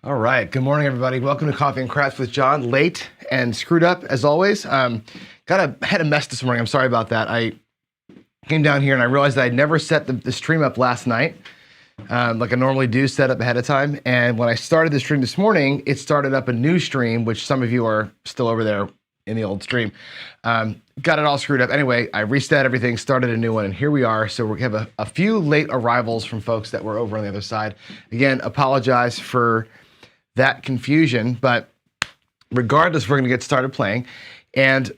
All right. Good morning, everybody. Welcome to Coffee and Crafts with John. Late and screwed up as always. Had a mess this morning. I'm sorry about that. I came down here and I realized that I'd never set the stream up last night, like I normally do, set up ahead of time. And when I started the stream this morning, it started up a new stream, which some of you are still over there in the old stream. Got it all screwed up. Anyway, I reset everything, started a new one, and here we are. So we have a few late arrivals from folks that were over on the other side. Again, apologize for that confusion, but regardless, we're going to get started playing, and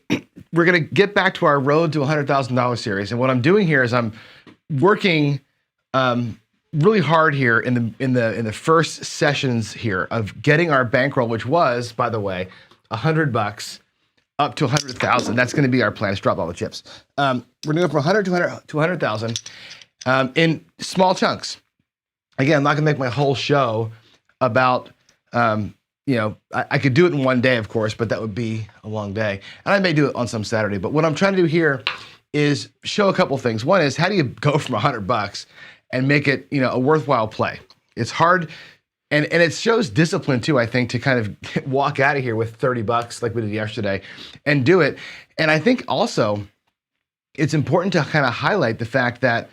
we're going to get back to our road to $100,000 series. And what I'm doing here is I'm working really hard here in the first sessions here of getting our bankroll, which was, by the way, $100 up to 100,000. That's going to be our plan. Let's drop all the chips. We're going to go from 100 to 100,000 in small chunks. Again, I'm not going to make my whole show about. I could do it in one day, of course, but that would be a long day. And I may do it on some Saturday. But what I'm trying to do here is show a couple things. One is, how do you go from $100 and make it, a worthwhile play? It's hard, and it shows discipline too, I think, to kind of walk out of here with $30 like we did yesterday and do it. And I think also it's important to kind of highlight the fact that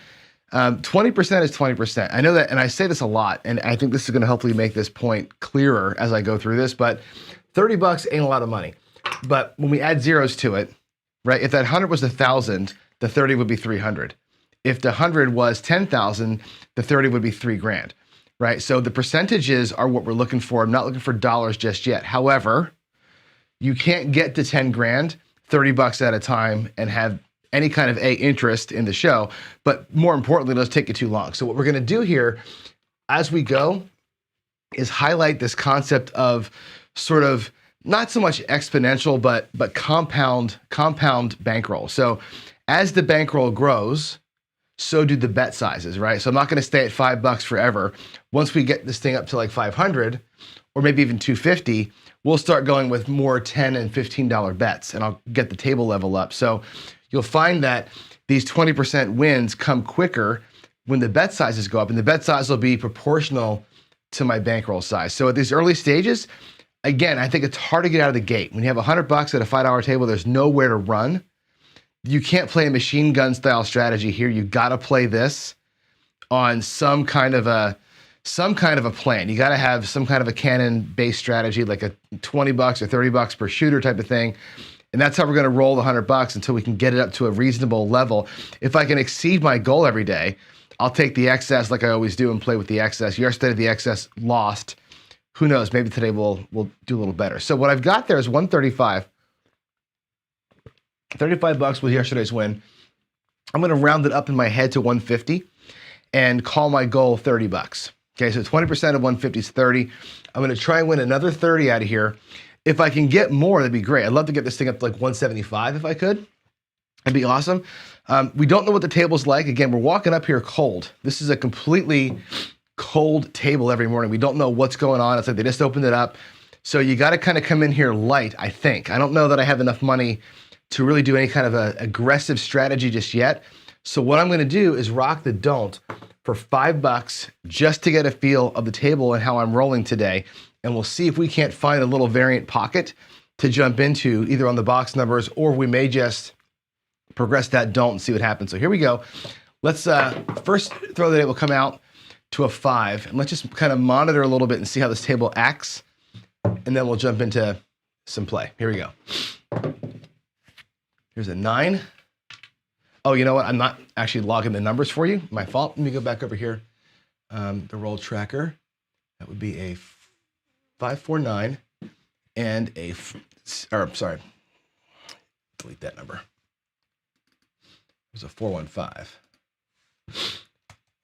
20% is 20%. I know that, and I say this a lot, and I think this is going to hopefully make this point clearer as I go through this, but $30 ain't a lot of money. But when we add zeros to it, right, if that 100 was 1,000, the 30 would be 300. If the 100 was 10,000, the 30 would be $3,000, right? So the percentages are what we're looking for. I'm not looking for dollars just yet. However, you can't get to 10 grand, $30 at a time and have any kind of interest in the show, but more importantly, let's take it too long. So what we're going to do here as we go is highlight this concept of sort of not so much exponential, but compound bankroll. So as the bankroll grows, so do the bet sizes, right? So I'm not going to stay at $5 forever. Once we get this thing up to like 500 or maybe even 250, we'll start going with more $10 and $15 bets, and I'll get the table level up. So you'll find that these 20% wins come quicker when the bet sizes go up, and the bet size will be proportional to my bankroll size. So at these early stages, again, I think it's hard to get out of the gate. When you have $100 at a $5 table, there's nowhere to run. You can't play a machine gun style strategy here. You got to play this on some kind of a plan. You got to have some kind of a cannon-based strategy, like a $20 or $30 per shooter type of thing. And that's how we're going to roll the $100 until we can get it up to a reasonable level. If I can exceed my goal every day, I'll take the excess like I always do and play with the excess. Yesterday, the excess lost. Who knows? Maybe today we'll do a little better. So what I've got there is 135. $35 was yesterday's win. I'm going to round it up in my head to 150 and call my goal $30. Okay, so 20% of 150 is 30. I'm going to try and win another 30 out of here. If I can get more, that'd be great. I'd love to get this thing up to like 175 if I could. That'd be awesome. We don't know what the table's like. Again, we're walking up here cold. This is a completely cold table every morning. We don't know what's going on. It's like they just opened it up. So you got to kind of come in here light, I think. I don't know that I have enough money to really do any kind of a aggressive strategy just yet. So what I'm going to do is rock the don't for $5 just to get a feel of the table and how I'm rolling today. And we'll see if we can't find a little variant pocket to jump into either on the box numbers, or we may just progress that don't and see what happens. So here we go. Let's first throw that it will come out to a 5, and let's just kind of monitor a little bit and see how this table acts, and then we'll jump into some play. Here we go. Here's a 9. Oh, you know what? I'm not actually logging the numbers for you. My fault. Let me go back over here. The roll tracker. That would be a 549 and sorry, delete that number. It was a 415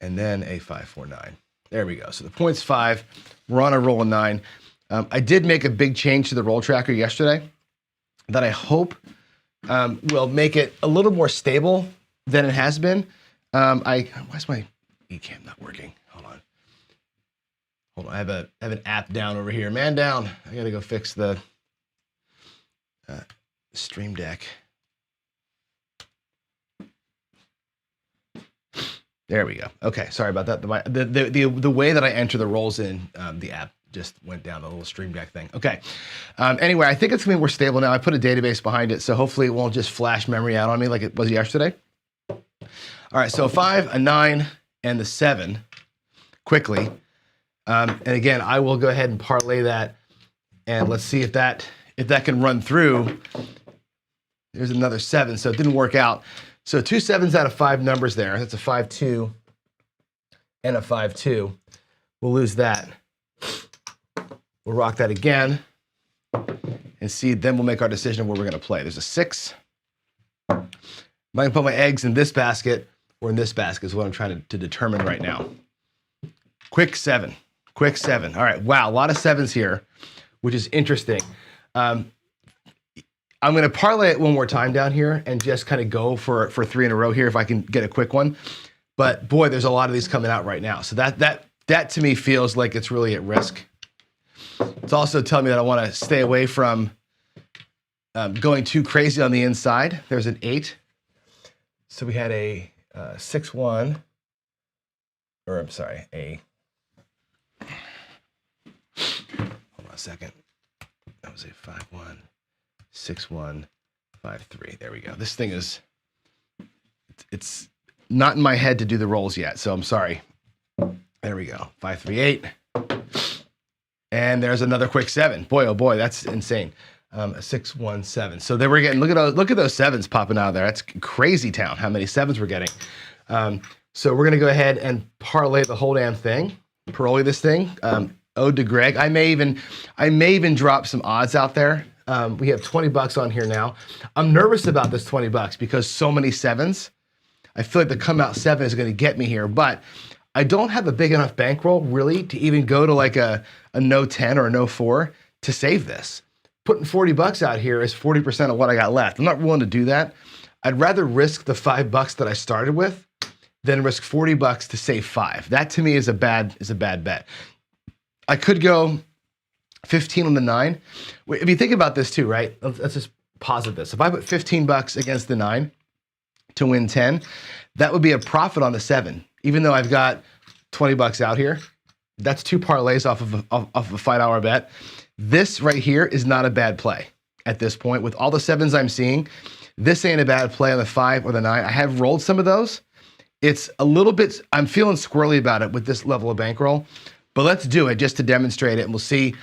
and then a 549. There we go. So the point's 5. We're on a roll of 9. I did make a big change to the roll tracker yesterday that I hope will make it a little more stable than it has been. Why's my eCam not working? Hold on, I have an app down over here. Man down. I gotta go fix the Stream Deck. There we go. Okay, sorry about that. The way that I enter the rolls in the app just went down the little Stream Deck thing. Okay. Anyway, I think it's gonna be more stable now. I put a database behind it, so hopefully it won't just flash memory out on me like it was yesterday. All right, so a 5, a 9, and the 7 quickly. And again, I will go ahead and parlay that, and let's see if that can run through. There's another 7, so it didn't work out. So 2 7s out of 5 numbers there. That's a 5-2 and a 5-2. We'll lose that. We'll rock that again and see, then we'll make our decision of where we're gonna play. There's a 6. Am I gonna put my eggs in this basket or in this basket is what I'm trying to determine right now. Quick 7. All right, wow, a lot of 7s here, which is interesting. I'm gonna parlay it one more time down here and just kind of go for 3 in a row here if I can get a quick one. But boy, there's a lot of these coming out right now. So that to me feels like it's really at risk. It's also telling me that I want to stay away from going too crazy on the inside. There's an 8. So we had a 6-1, or I'm sorry, hold on a second. That was a 5-1, 6-1, 5-3. There we go. This thing is, it's not in my head to do the rolls yet, so I'm sorry. There we go. 5-3-8. And there's another quick 7. Boy, oh boy, that's insane. A 6-1-7. So then we're getting, look at those 7s popping out of there. That's crazy town, how many 7s we're getting. So we're gonna go ahead and parlay the whole damn thing, parolee this thing. Ode to Greg. I may even drop some odds out there. We have $20 on here now. I'm nervous about this $20 because so many 7s. I feel like the come out 7 is gonna get me here, but I don't have a big enough bankroll really to even go to like a no 10 or a no 4 to save this. Putting $40 out here is 40% of what I got left. I'm not willing to do that. I'd rather risk the $5 that I started with than risk $40 to save 5. That to me is a bad bet. I could go 15 on the 9. If you think about this too, right? Let's just posit this. If I put $15 against the 9 to win 10, that would be a profit on the 7. Even though I've got $20 out here, that's 2 parlays off of a $5 bet. This right here is not a bad play at this point. With all the 7s I'm seeing, this ain't a bad play on the 5 or the 9. I have rolled some of those. It's a little bit, I'm feeling squirrely about it with this level of bankroll, but let's do it just to demonstrate it, and we'll see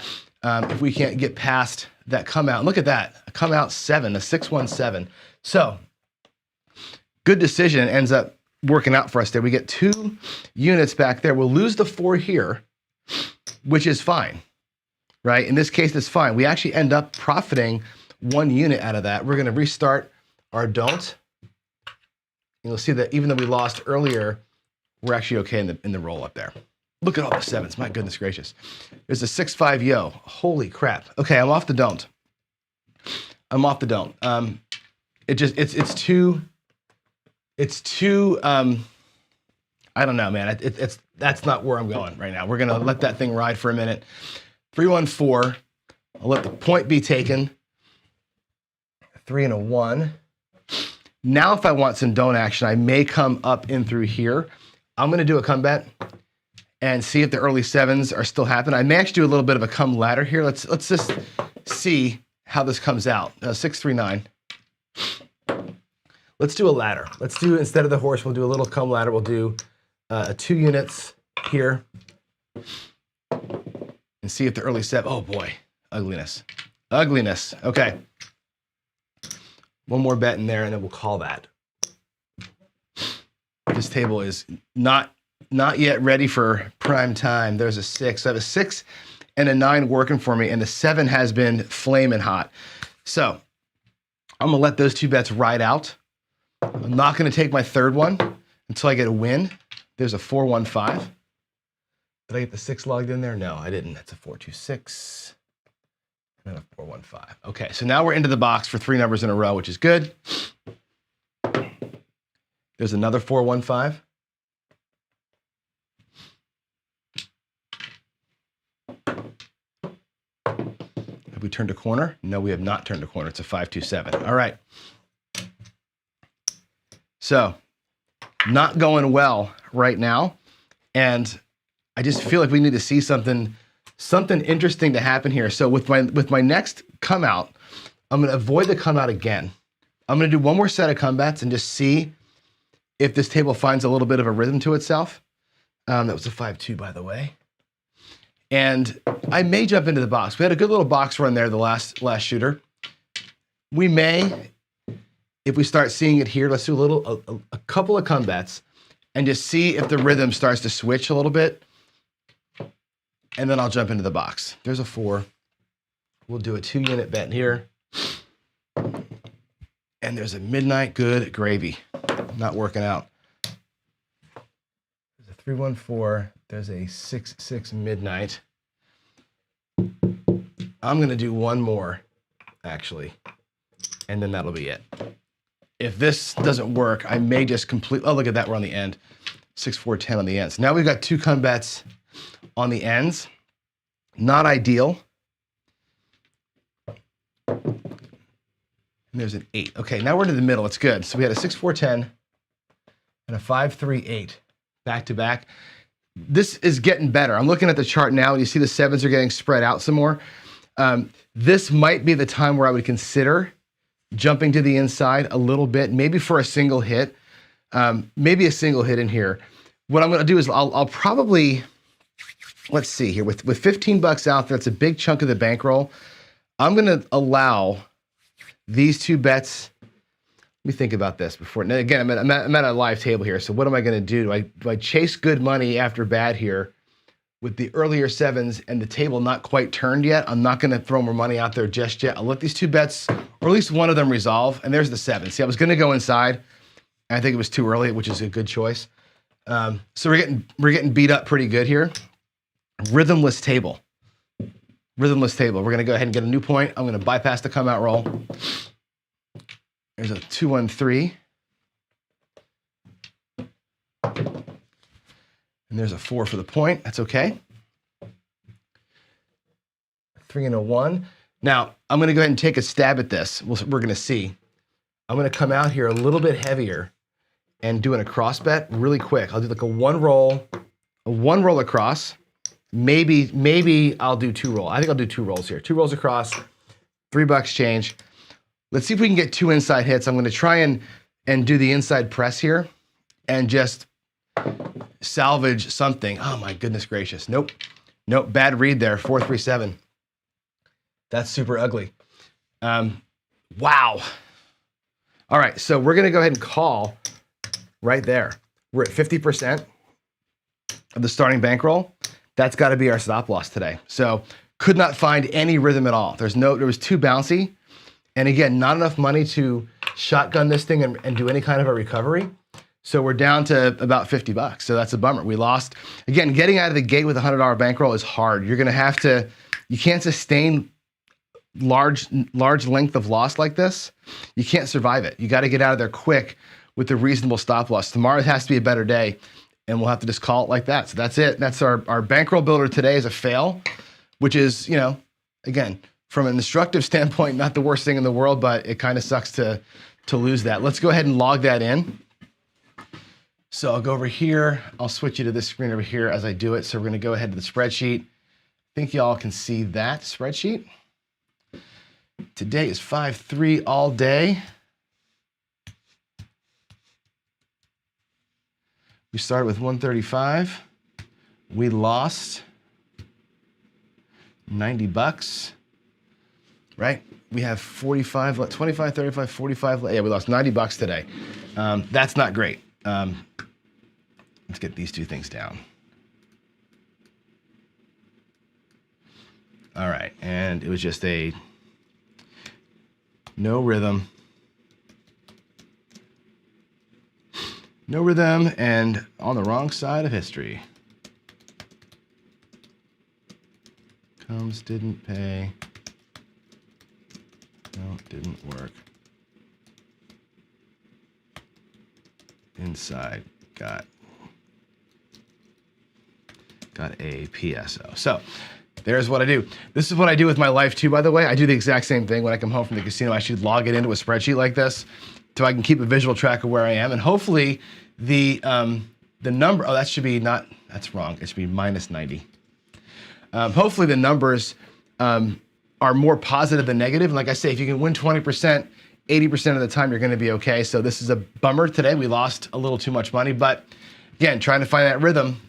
if we can't get past that come out. And look at that, a come out 7, a 6-1-7. So good decision, ends up working out for us there. We get 2 units back there. We'll lose the 4 here, which is fine, right? In this case, it's fine. We actually end up profiting 1 unit out of that. We're gonna restart our don't. And you'll see that even though we lost earlier, we're actually okay in the roll up there. Look at all the 7s, my goodness gracious. There's a 6-5 yo, holy crap. Okay, I'm off the don't. It's too, I don't know, man. That's not where I'm going right now. We're gonna let that thing ride for a minute. 3-1-4, I'll let the point be taken. 3 and a 1. Now, if I want some don't action, I may come up in through here. I'm gonna do a come bet and see if the early 7s are still happening. I may actually do a little bit of a come ladder here. Let's just see how this comes out. 6-3-9. Let's do a ladder. Let's do, instead of the horse, we'll do a little come ladder. We'll do 2 units here and see if the early 7, oh boy, ugliness. Okay. One more bet in there and then we'll call that. This table is not yet ready for prime time. There's a 6. I have a 6 and a 9 working for me, and the 7 has been flaming hot. So I'm gonna let those 2 bets ride out. I'm not gonna take my 3rd one until I get a win. There's a 4-1-5. Did I get the 6 logged in there? No, I didn't. That's a 4-2-6. And a 4-1-5. Okay, so now we're into the box for 3 numbers in a row, which is good. There's another 4-1-5. Have we turned a corner? No, we have not turned a corner. It's a 5-2-7. All right. So, not going well right now. And I just feel like we need to see something something interesting to happen here. So with my next come out, I'm going to avoid the come out again. I'm going to do one more set of come bets and just see if this table finds a little bit of a rhythm to itself. That was a 5-2, by the way. And I may jump into the box. We had a good little box run there the last shooter. We may, if we start seeing it here, let's do a couple of come bets and just see if the rhythm starts to switch a little bit. And then I'll jump into the box. There's a 4. We'll do a 2-unit bet here. And there's a midnight, good gravy. Not working out. There's a 3-1-4. There's a 6-6 midnight. I'm going to do one more, actually. And then that'll be it. If this doesn't work, I may just oh, look at that, we're on the end. 6-4-10 on the ends. Now we've got 2 come bets on the ends. Not ideal. And there's an 8. Okay, now we're to the middle. It's good. So we had a 6-4-10 and a 5-3-8 back to back. This is getting better. I'm looking at the chart now, and you see the 7s are getting spread out some more. This might be the time where I would consider jumping to the inside a little bit, maybe for a single hit, maybe a single hit in here. What I'm going to do is I'll probably, let's see here, with $15 out there, that's a big chunk of the bankroll. I'm going to allow these 2 bets. Let me think about this before. Now, again, I'm at a live table here, so what am I going to do? Do I chase good money after bad here with the earlier 7s and the table not quite turned yet? I'm not going to throw more money out there just yet. I'll let these 2 bets, or at least one of them, resolve. And there's the 7. See, I was going to go inside, and I think it was too early, which is a good choice. So we're getting beat up pretty good here. Rhythmless table. Rhythmless table. We're going to go ahead and get a new point. I'm going to bypass the come out roll. There's a 2-1-3. And there's a 4 for the point. That's okay. 3 and a 1. Now, I'm going to go ahead and take a stab at this. We're going to see. I'm going to come out here a little bit heavier and doing a cross bet really quick. I'll do like a one roll across. Maybe I'll do 2 roll. I think I'll do 2 rolls here. 2 rolls across, $3 change. Let's see if we can get 2 inside hits. I'm going to try and do the inside press here and just salvage something. Oh my goodness gracious. Nope. Bad read there. 4-3-7. That's super ugly. Wow. All right. So we're going to go ahead and call right there. We're at 50% of the starting bankroll. That's got to be our stop loss today. So could not find any rhythm at all. There was too bouncy. And again, not enough money to shotgun this thing and do any kind of a recovery. So we're down to about $50. So that's a bummer. We lost. Again, getting out of the gate with a $100 bankroll is hard. You're going to have to, you can't sustain large length of loss like this. You can't survive it. You got to get out of there quick with a reasonable stop loss. Tomorrow has to be a better day, and we'll have to just call it like that. So that's it. That's our bankroll builder today is a fail, which is, again, from an instructive standpoint, not the worst thing in the world, but it kind of sucks to lose that. Let's go ahead and log that in. So I'll go over here. I'll switch you to this screen over here as I do it. So we're going to go ahead to the spreadsheet. I think y'all can see that spreadsheet. Today is 5-3 all day. We started with 135. We lost $90, right? We have 45, 25, 35, 45. Yeah, we lost $90 today. That's not great. Let's get these 2 things down. All right, and it was just a no rhythm. No rhythm, and on the wrong side of history. Comes, didn't pay. No, didn't work. Inside, got a PSO. So there's what I do. This is what I do with my life too, by the way. I do the exact same thing when I come home from the casino. I should log it into a spreadsheet like this so I can keep a visual track of where I am. And hopefully the number, oh, that should be not, that's wrong. It should be minus 90. hopefully the numbers are more positive than negative. And like I say, if you can win 20%, 80% of the time, you're going to be okay. So this is a bummer today. We lost a little too much money, but again, trying to find that rhythm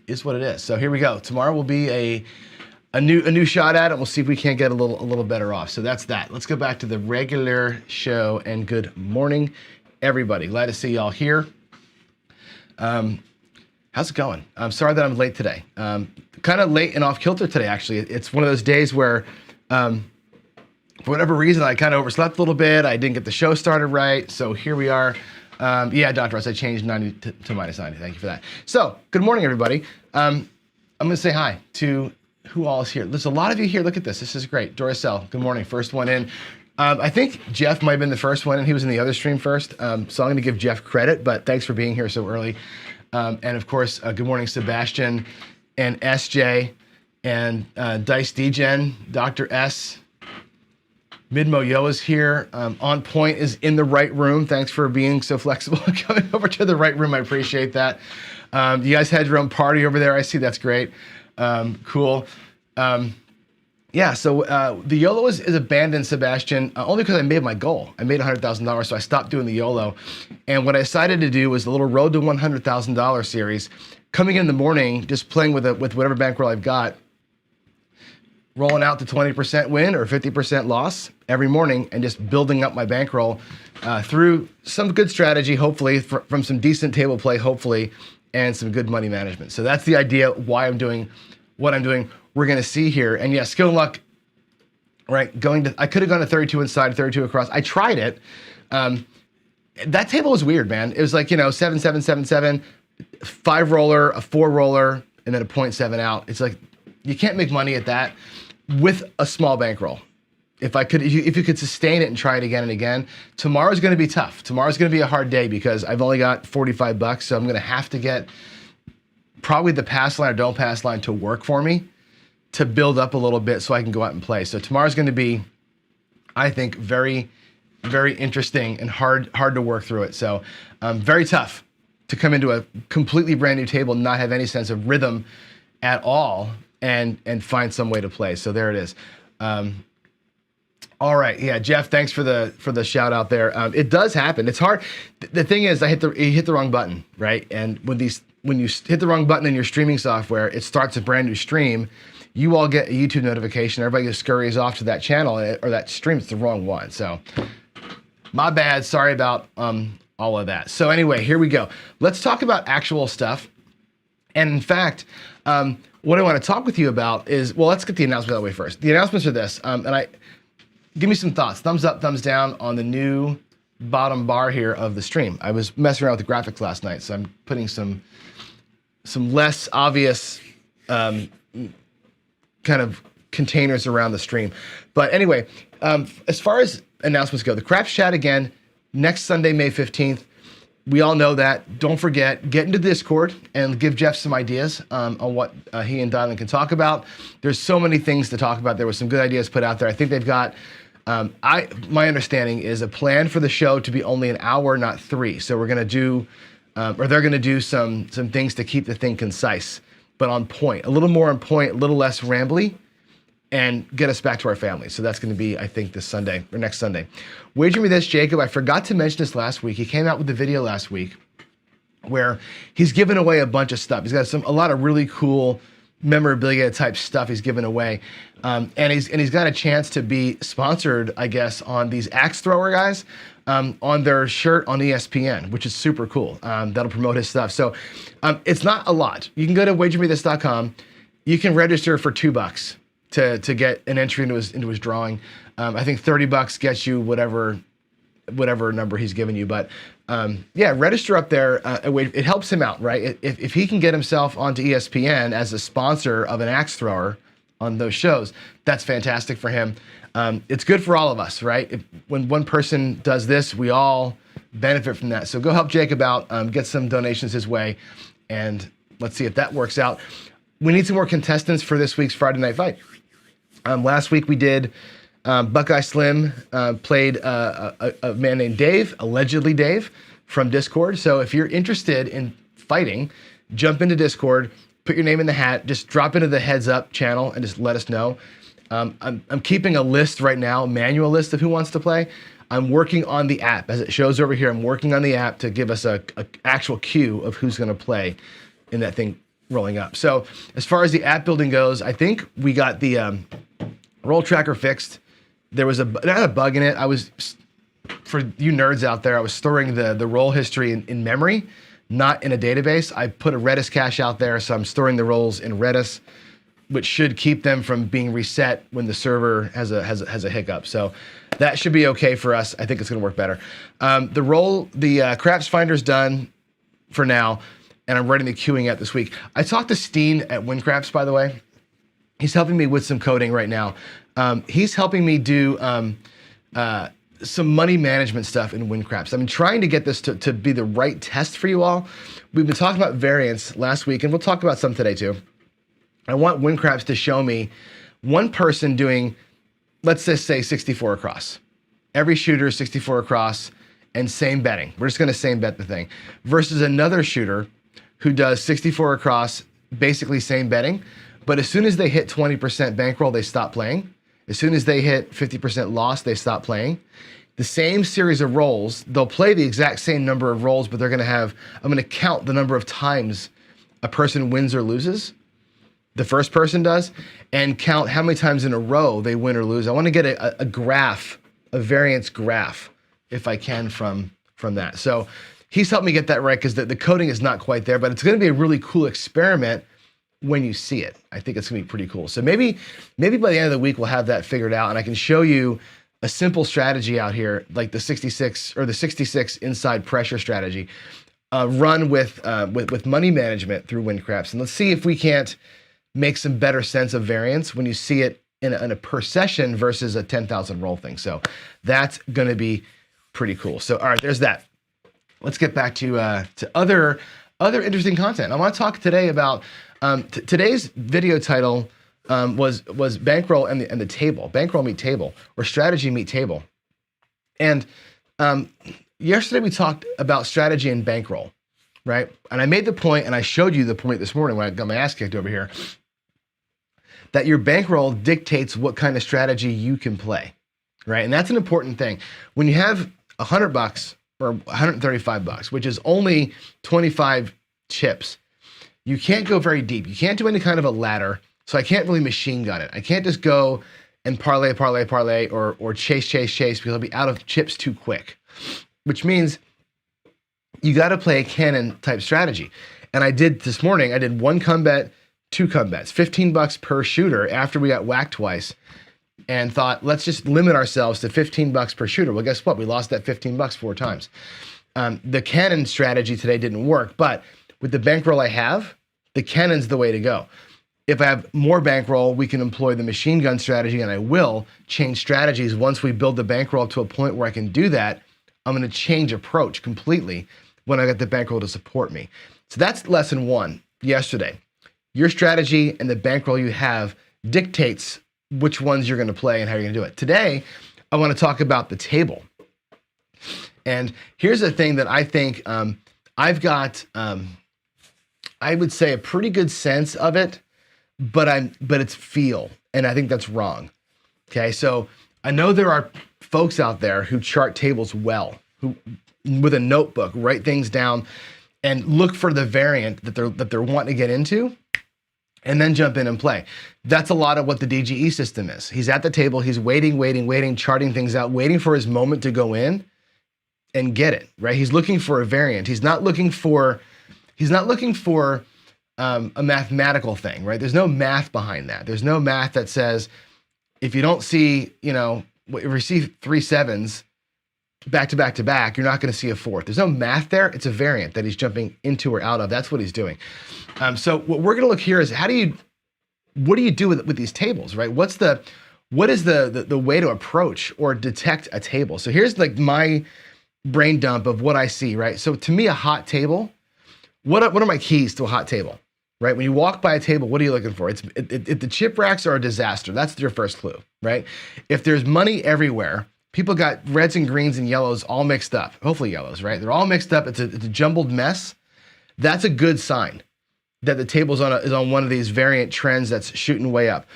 is what it is. So here we go. Tomorrow will be a new shot at it. We'll see if we can't get a little better off. So that's that. Let's go back to the regular show, and good morning, everybody. Glad to see y'all here. How's it going? I'm sorry that I'm late today. Kind of late and off kilter today, actually. It's one of those days where, for whatever reason, I kind of overslept a little bit. I didn't get the show started right. So here we are. Yeah, Dr. Ross, I changed 90 to minus 90. Thank you for that. So good morning, everybody. I'm going to say hi to who all is here. There's a lot of you here. Look at this. This is great. Doricel, good morning. First one in. I think Jeff might have been the first one, and he was in the other stream first. So I'm going to give Jeff credit, but thanks for being here so early. And of course, good morning, Sebastian and SJ and Dice Degen, Dr. S. Midmo Yo is here. On Point is in the right room. Thanks for being so flexible and coming over to the right room. I appreciate that. You guys had your own party over there. I see. That's great. Cool. Yeah, so the YOLO is abandoned, Sebastian, only because I made my goal. I made $100,000, so I stopped doing the YOLO. And what I decided to do was a little Road to $100,000 series. Coming in the morning, just playing with whatever bankroll I've got, rolling out to 20% win or 50% loss every morning, and just building up my bankroll through some good strategy, hopefully, from some decent table play, hopefully, and some good money management. So that's the idea, why I'm doing what I'm doing. We're going to see here. And yeah, skill and luck, right? I could have gone to 32 inside, 32 across. I tried it. That table was weird, man. It was like, 7, 7, 7, 7, 5 roller, a 4 roller, and then a 0.7 out. It's like, you can't make money at that with a small bankroll. If you could sustain it and try it again and again, tomorrow's going to be tough. Tomorrow's going to be a hard day because I've only got $45, so I'm going to have to get probably the pass line or don't pass line to work for me to build up a little bit so I can go out and play. So tomorrow's going to be, I think, very, very interesting and hard to work through it. So very tough to come into a completely brand new table, not have any sense of rhythm at all, and find some way to play. So there it is. All right, yeah, Jeff, thanks for the shout out there. It does happen. It's hard. The thing is, you hit the wrong button, right? And when you hit the wrong button in your streaming software, it starts a brand new stream. You all get a YouTube notification. Everybody just scurries off to that channel or that stream. It's the wrong one. So my bad. Sorry about all of that. So anyway, here we go. Let's talk about actual stuff. And in fact, what I want to talk with you about is, well, let's get the announcement out of the way first. The announcements are this, give me some thoughts. Thumbs up, thumbs down on the new bottom bar here of the stream. I was messing around with the graphics last night, so I'm putting some less obvious kind of containers around the stream. But anyway, as far as announcements go, the Craps Chat again, next Sunday, May 15th. We all know that. Don't forget, get into Discord and give Jeff some ideas on what he and Dylan can talk about. There's so many things to talk about. There was some good ideas put out there. I think they've got, my understanding is a plan for the show to be only an hour, not 3. So we're going to do, or they're going to do some things to keep the thing concise, but on point, a little more on point, a little less rambly, and get us back to our family. So that's going to be, I think, this Sunday or next Sunday. Wager me this, Jacob. I forgot to mention this last week. He came out with the video last week where he's given away a bunch of stuff. He's got a lot of really cool memorabilia type stuff he's given away, and he's got a chance to be sponsored, I guess, on these axe thrower guys on their shirt on ESPN, which is super cool. That'll promote his stuff. So it's not a lot. You can go to wagermethis.com. You can register for $2 to get an entry into his drawing. I think $30 gets you whatever number he's given you. But yeah, register up there. It helps him out, right? If he can get himself onto ESPN as a sponsor of an axe thrower on those shows, that's fantastic for him. It's good for all of us, right? When one person does this, we all benefit from that. So go help Jacob out, get some donations his way, and let's see if that works out. We need some more contestants for this week's Friday Night Fight. Last week we did Buckeye Slim played a man named Dave, allegedly Dave, from Discord. So if you're interested in fighting, jump into Discord, put your name in the hat, just drop into the heads up channel and just let us know. I'm keeping a list right now, a manual list of who wants to play. I'm working on the app. As it shows over here, I'm working on the app to give us a actual queue of who's gonna play in that thing rolling up. So as far as the app building goes, I think we got the roll tracker fixed. There was not a bug in it. For you nerds out there, I was storing the roll history in memory, not in a database. I put a Redis cache out there, so I'm storing the rolls in Redis, which should keep them from being reset when the server has a hiccup. So that should be okay for us. I think it's gonna work better. The Craps Finder's done for now, and I'm writing the queuing app this week. I talked to Steen at WinCraps, by the way. He's helping me with some coding right now. He's helping me do some money management stuff in WinCraps. I've been trying to get this to be the right test for you all. We've been talking about variance last week, and we'll talk about some today too. I want WinCraps to show me one person doing, let's just say 64 across. Every shooter is 64 across and same betting. We're just gonna same bet the thing. Versus another shooter who does 64 across, basically same betting, but as soon as they hit 20% bankroll, they stop playing. As soon as they hit 50% loss, they stop playing. The same series of rolls, they'll play the exact same number of rolls, but I'm gonna count the number of times a person wins or loses. The first person does, and count how many times in a row they win or lose. I wanna get a graph, a variance graph, if I can from that. So he's helped me get that right because the coding is not quite there, but it's gonna be a really cool experiment when you see it. I think it's gonna be pretty cool. So maybe by the end of the week, we'll have that figured out and I can show you a simple strategy out here, like the 66 inside pressure strategy, run with money management through WinCraps. And let's see if we can't make some better sense of variance when you see it in a per session versus a 10,000 roll thing. So that's gonna be pretty cool. So all right, there's that. Let's get back to other interesting content. I want to talk today about today's video title was bankroll and the table, bankroll meet table, or strategy meet table. And yesterday we talked about strategy and bankroll, right? And I made the point, and I showed you the point this morning when I got my ass kicked over here, that your bankroll dictates what kind of strategy you can play, right? And that's an important thing. When you have $100 or $135, which is only 25 chips, you can't go very deep. You can't do any kind of a ladder, so I can't really machine gun it. I can't just go and parlay, or chase, because I'll be out of chips too quick, which means you got to play a cannon type strategy. And I did this morning, I did one come bet, two come bets, $15 per shooter after we got whacked twice, and thought, let's just limit ourselves to $15 per shooter. Well, guess what? We lost that $15 4 times. The cannon strategy today didn't work, but with the bankroll I have, the cannon's the way to go. If I have more bankroll, we can employ the machine gun strategy, and I will change strategies once we build the bankroll up to a point where I can do that. I'm going to change approach completely when I get the bankroll to support me. So that's lesson 1 yesterday. Your strategy and the bankroll you have dictates which ones you're going to play and how you're going to do it. Today, I want to talk about the table. And here's the thing that I think I've got, I would say, a pretty good sense of it, but it's feel, and I think that's wrong. Okay, so I know there are folks out there who chart tables well, who with a notebook write things down and look for the variant that they're wanting to get into, and then jump in and play. That's a lot of what the DGE system is. He's at the table, he's waiting, charting things out, waiting for his moment to go in and get it, right? He's looking for a variant. He's not looking for a mathematical thing, right? There's no math behind that. There's no math that says, if you don't see, if you receive 3 sevens back to back to back, you're not going to see a 4th. There's no math there. It's a variant that he's jumping into or out of. That's what he's doing. So what we're going to look here is what do you do with these tables, right? What is the way to approach or detect a table? So here's like my brain dump of what I see, right? So to me, a hot table, what are my keys to a hot table, right? When you walk by a table, what are you looking for? If the chip racks are a disaster, that's your first clue, right? If there's money everywhere, people got reds and greens and yellows all mixed up, hopefully yellows, right? They're all mixed up. It's a jumbled mess. That's a good sign. that the table's is on one of these variant trends that's shooting way up.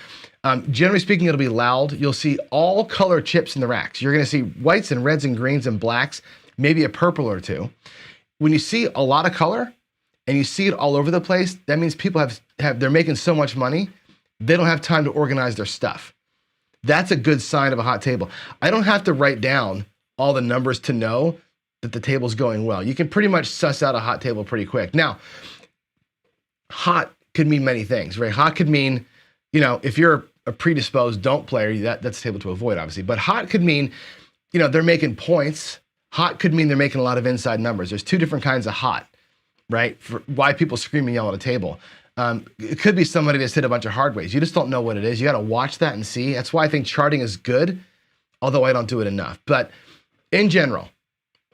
Generally speaking, it'll be loud. You'll see all color chips in the racks. You're going to see whites and reds and greens and blacks, maybe a purple or two. When you see a lot of color and you see it all over the place, that means people they're making so much money, they don't have time to organize their stuff. That's a good sign of a hot table. I don't have to write down all the numbers to know that the table's going well. You can pretty much suss out a hot table pretty quick. Now, hot could mean many things, right? Hot could mean, if you're a predisposed don't player, that's a table to avoid, obviously. But hot could mean, they're making points. Hot could mean they're making a lot of inside numbers. There's two different kinds of hot, right? For why people scream and yell at a table. It could be somebody that's hit a bunch of hard ways. You just don't know what it is. You got to watch that and see. That's why I think charting is good, although I don't do it enough. But in general,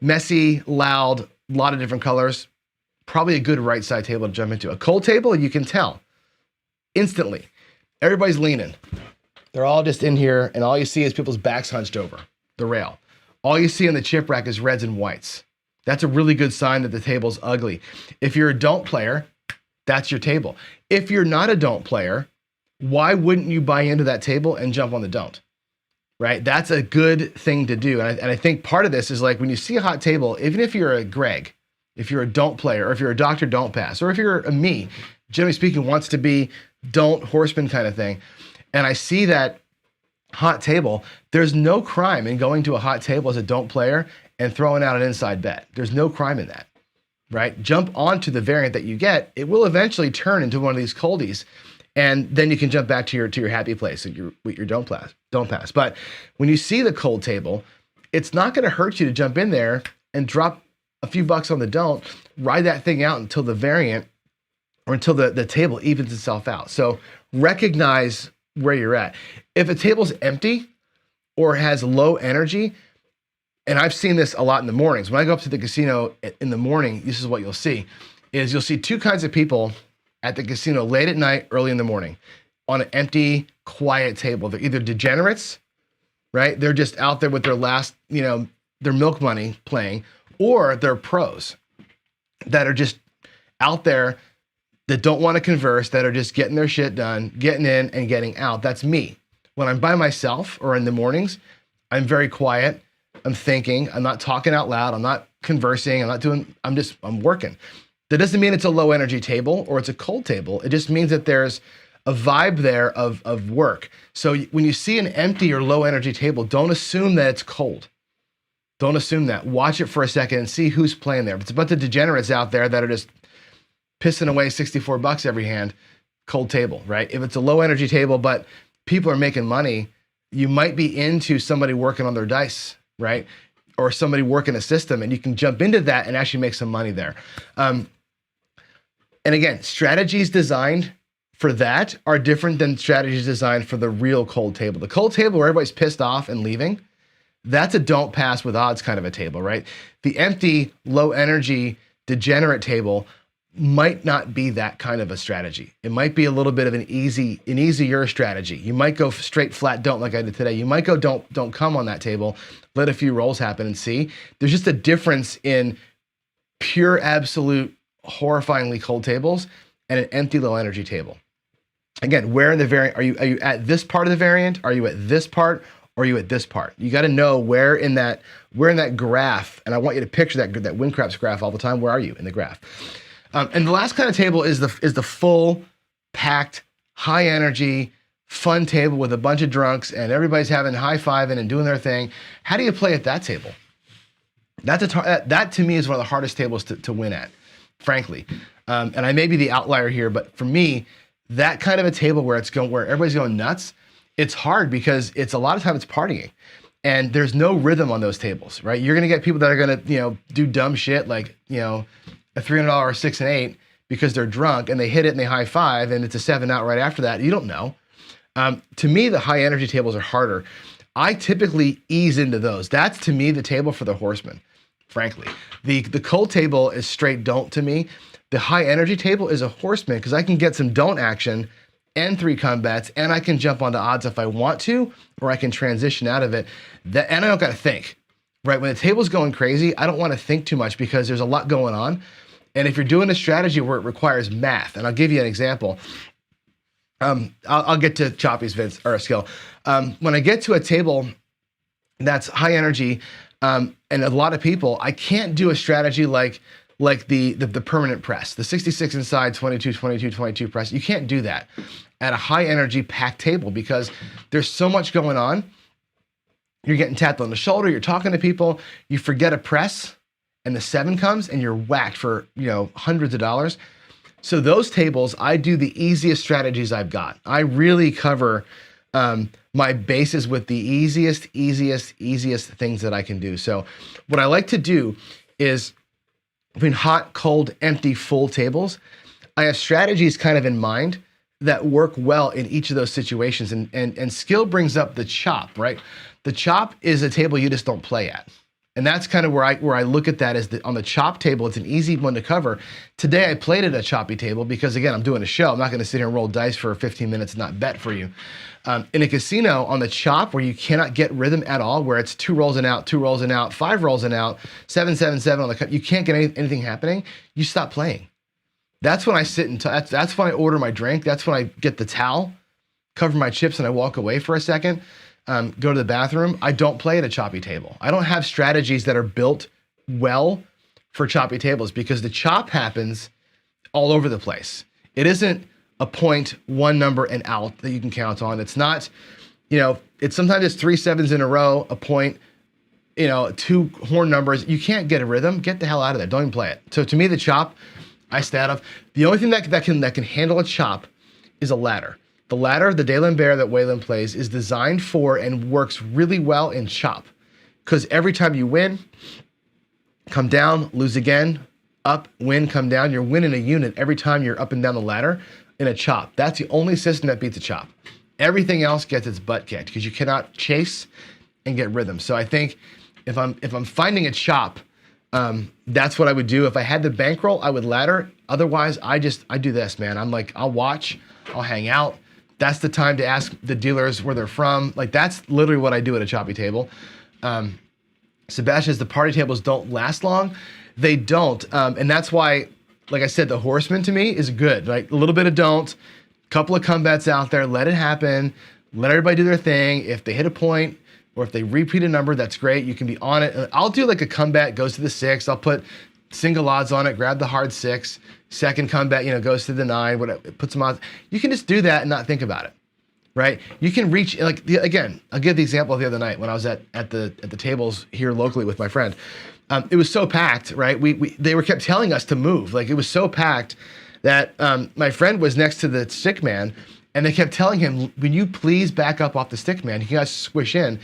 messy, loud, a lot of different colors, probably a good right side table to jump into. A cold table, you can tell instantly. Everybody's leaning. They're all just in here, and all you see is people's backs hunched over the rail. All you see in the chip rack is reds and whites. That's a really good sign that the table's ugly. If you're a don't player, that's your table. If you're not a don't player, why wouldn't you buy into that table and jump on the don't? Right? That's a good thing to do. And I think part of this is like when you see a hot table, even if you're a Greg, if you're a don't player, or if you're a doctor don't pass, or if you're a me, generally speaking, wants to be don't horseman kind of thing, and I see that hot table, there's no crime in going to a hot table as a don't player and throwing out an inside bet. There's no crime in that, right? Jump onto the variant that you get. It will eventually turn into one of these coldies, and then you can jump back to your happy place with your don't pass. But when you see the cold table, it's not going to hurt you to jump in there and drop a few bucks on the don't, ride that thing out until the variant or until the table evens itself out. So recognize where you're at. If a table's empty or has low energy, and I've seen this a lot in the mornings. When I go up to the casino in the morning, this is what you'll see, is you'll see two kinds of people at the casino late at night, early in the morning, on an empty, quiet table. They're either degenerates, right? They're just out there with their last, their milk money playing, or they're pros that are just out there that don't want to converse, that are just getting their shit done, getting in and getting out. That's me. When I'm by myself or in the mornings, I'm very quiet. I'm thinking. I'm not talking out loud. I'm not conversing. I'm working. That doesn't mean it's a low energy table or it's a cold table. It just means that there's a vibe there of work. So when you see an empty or low energy table, don't assume that it's cold. Don't assume that. Watch it for a second and see who's playing there. If it's a bunch of degenerates out there that are just pissing away 64 bucks every hand, cold table, right? If it's a low energy table, but people are making money, you might be into somebody working on their dice, right? Or somebody working a system, and you can jump into that and actually make some money there. And again, strategies designed for that are different than strategies designed for the real cold table. The cold table where everybody's pissed off and leaving, that's a don't pass with odds kind of a table, right? The empty, low energy, degenerate table might not be that kind of a strategy. It might be a little bit of an easier strategy. You might go straight flat don't like I did today. You might go don't come on that table, let a few rolls happen and see. There's just a difference in pure, absolute, horrifyingly cold tables and an empty, low energy table. Again, where in the variant, are you at this part of the variant? Are you at this part? Or are you at this part? You got to know where in that graph, and I want you to picture that Windcraps graph all the time. Where are you in the graph? And the last kind of table is the full, packed, high energy, fun table with a bunch of drunks and everybody's having high-fiving and doing their thing. How do you play at that table? That to me is one of the hardest tables to win at, frankly. And I may be the outlier here, but for me, that kind of a table where everybody's going nuts, it's hard because it's a lot of time it's partying. And there's no rhythm on those tables, right? You're gonna get people that are gonna, do dumb shit like, a $300 6 and 8 because they're drunk and they hit it and they high five and it's a 7 out right after that. You don't know. To me, the high energy tables are harder. I typically ease into those. That's to me the table for the horseman, frankly. The cold table is straight don't to me. The high energy table is a horseman because I can get some don't action and 3 come bets and I can jump onto odds if I want to, or I can transition out of it. And I don't got to think, right? When the table's going crazy, I don't want to think too much because there's a lot going on. And if you're doing a strategy where it requires math, and I'll give you an example. I'll get to Choppy's skill. When I get to a table that's high energy and a lot of people, I can't do a strategy like the permanent press, the 66 inside, 22, 22, 22 press. You can't do that at a high energy packed table because there's so much going on. You're getting tapped on the shoulder, you're talking to people, you forget a press and the 7 comes and you're whacked for, hundreds of dollars. So those tables, I do the easiest strategies I've got. I really cover my bases with the easiest things that I can do. So what I like to do is between hot, cold, empty, full tables, I have strategies kind of in mind that work well in each of those situations. And skill brings up the chop, right? The chop is a table you just don't play at. And that's kind of where I look at that on the chop table. It's an easy one to cover. Today I played at a choppy table because again, I'm doing a show. I'm not going to sit here and roll dice for 15 minutes and not bet for you. In a casino on the chop where you cannot get rhythm at all, where it's 2 rolls and out, 2 rolls and out, 5 rolls and out, 7, 7, 7 on the cup, you can't get anything happening. You stop playing. That's when I sit and that's when I order my drink. That's when I get the towel, cover my chips, and I walk away for a second. Go to the bathroom. I don't play at a choppy table. I don't have strategies that are built well for choppy tables because the chop happens all over the place. It isn't a point, one number and out that you can count on. It's not, it's sometimes it's 3 7s in a row, a point, 2 horn numbers. You can't get a rhythm. Get the hell out of there. Don't even play it. So to me, the chop, I stay out of. The only thing that can handle a chop is a ladder. The ladder, the Dalen Bear that Waylon plays, is designed for and works really well in chop. Because every time you win, come down, lose again, up, win, come down, you're winning a unit every time you're up and down the ladder in a chop. That's the only system that beats a chop. Everything else gets its butt kicked because you cannot chase and get rhythm. So I think if I'm finding a chop, that's what I would do. If I had the bankroll, I would ladder. Otherwise, I do this, man. I'm like, I'll watch, I'll hang out. That's the time to ask the dealers where they're from. Like that's literally what I do at a choppy table. Sebastian, the party tables don't last long. They don't. And that's why, like I said, the horseman to me is good. Like a little bit of don't, couple of comebacks out there, let it happen, let everybody do their thing. If they hit a point or if they repeat a number, that's great. You can be on it. I'll do like a comeback, goes to the 6. I'll put single odds on it, grab the hard 6. Second comeback, goes to the 9, whatever, put some odds. You can just do that and not think about it, right? You can reach, again, I'll give the example of the other night when I was at the tables here locally with my friend. It was so packed, right? They kept telling us to move. Like it was so packed that my friend was next to the stick man and they kept telling him, "Will you please back up off the stick man? You guys squish in."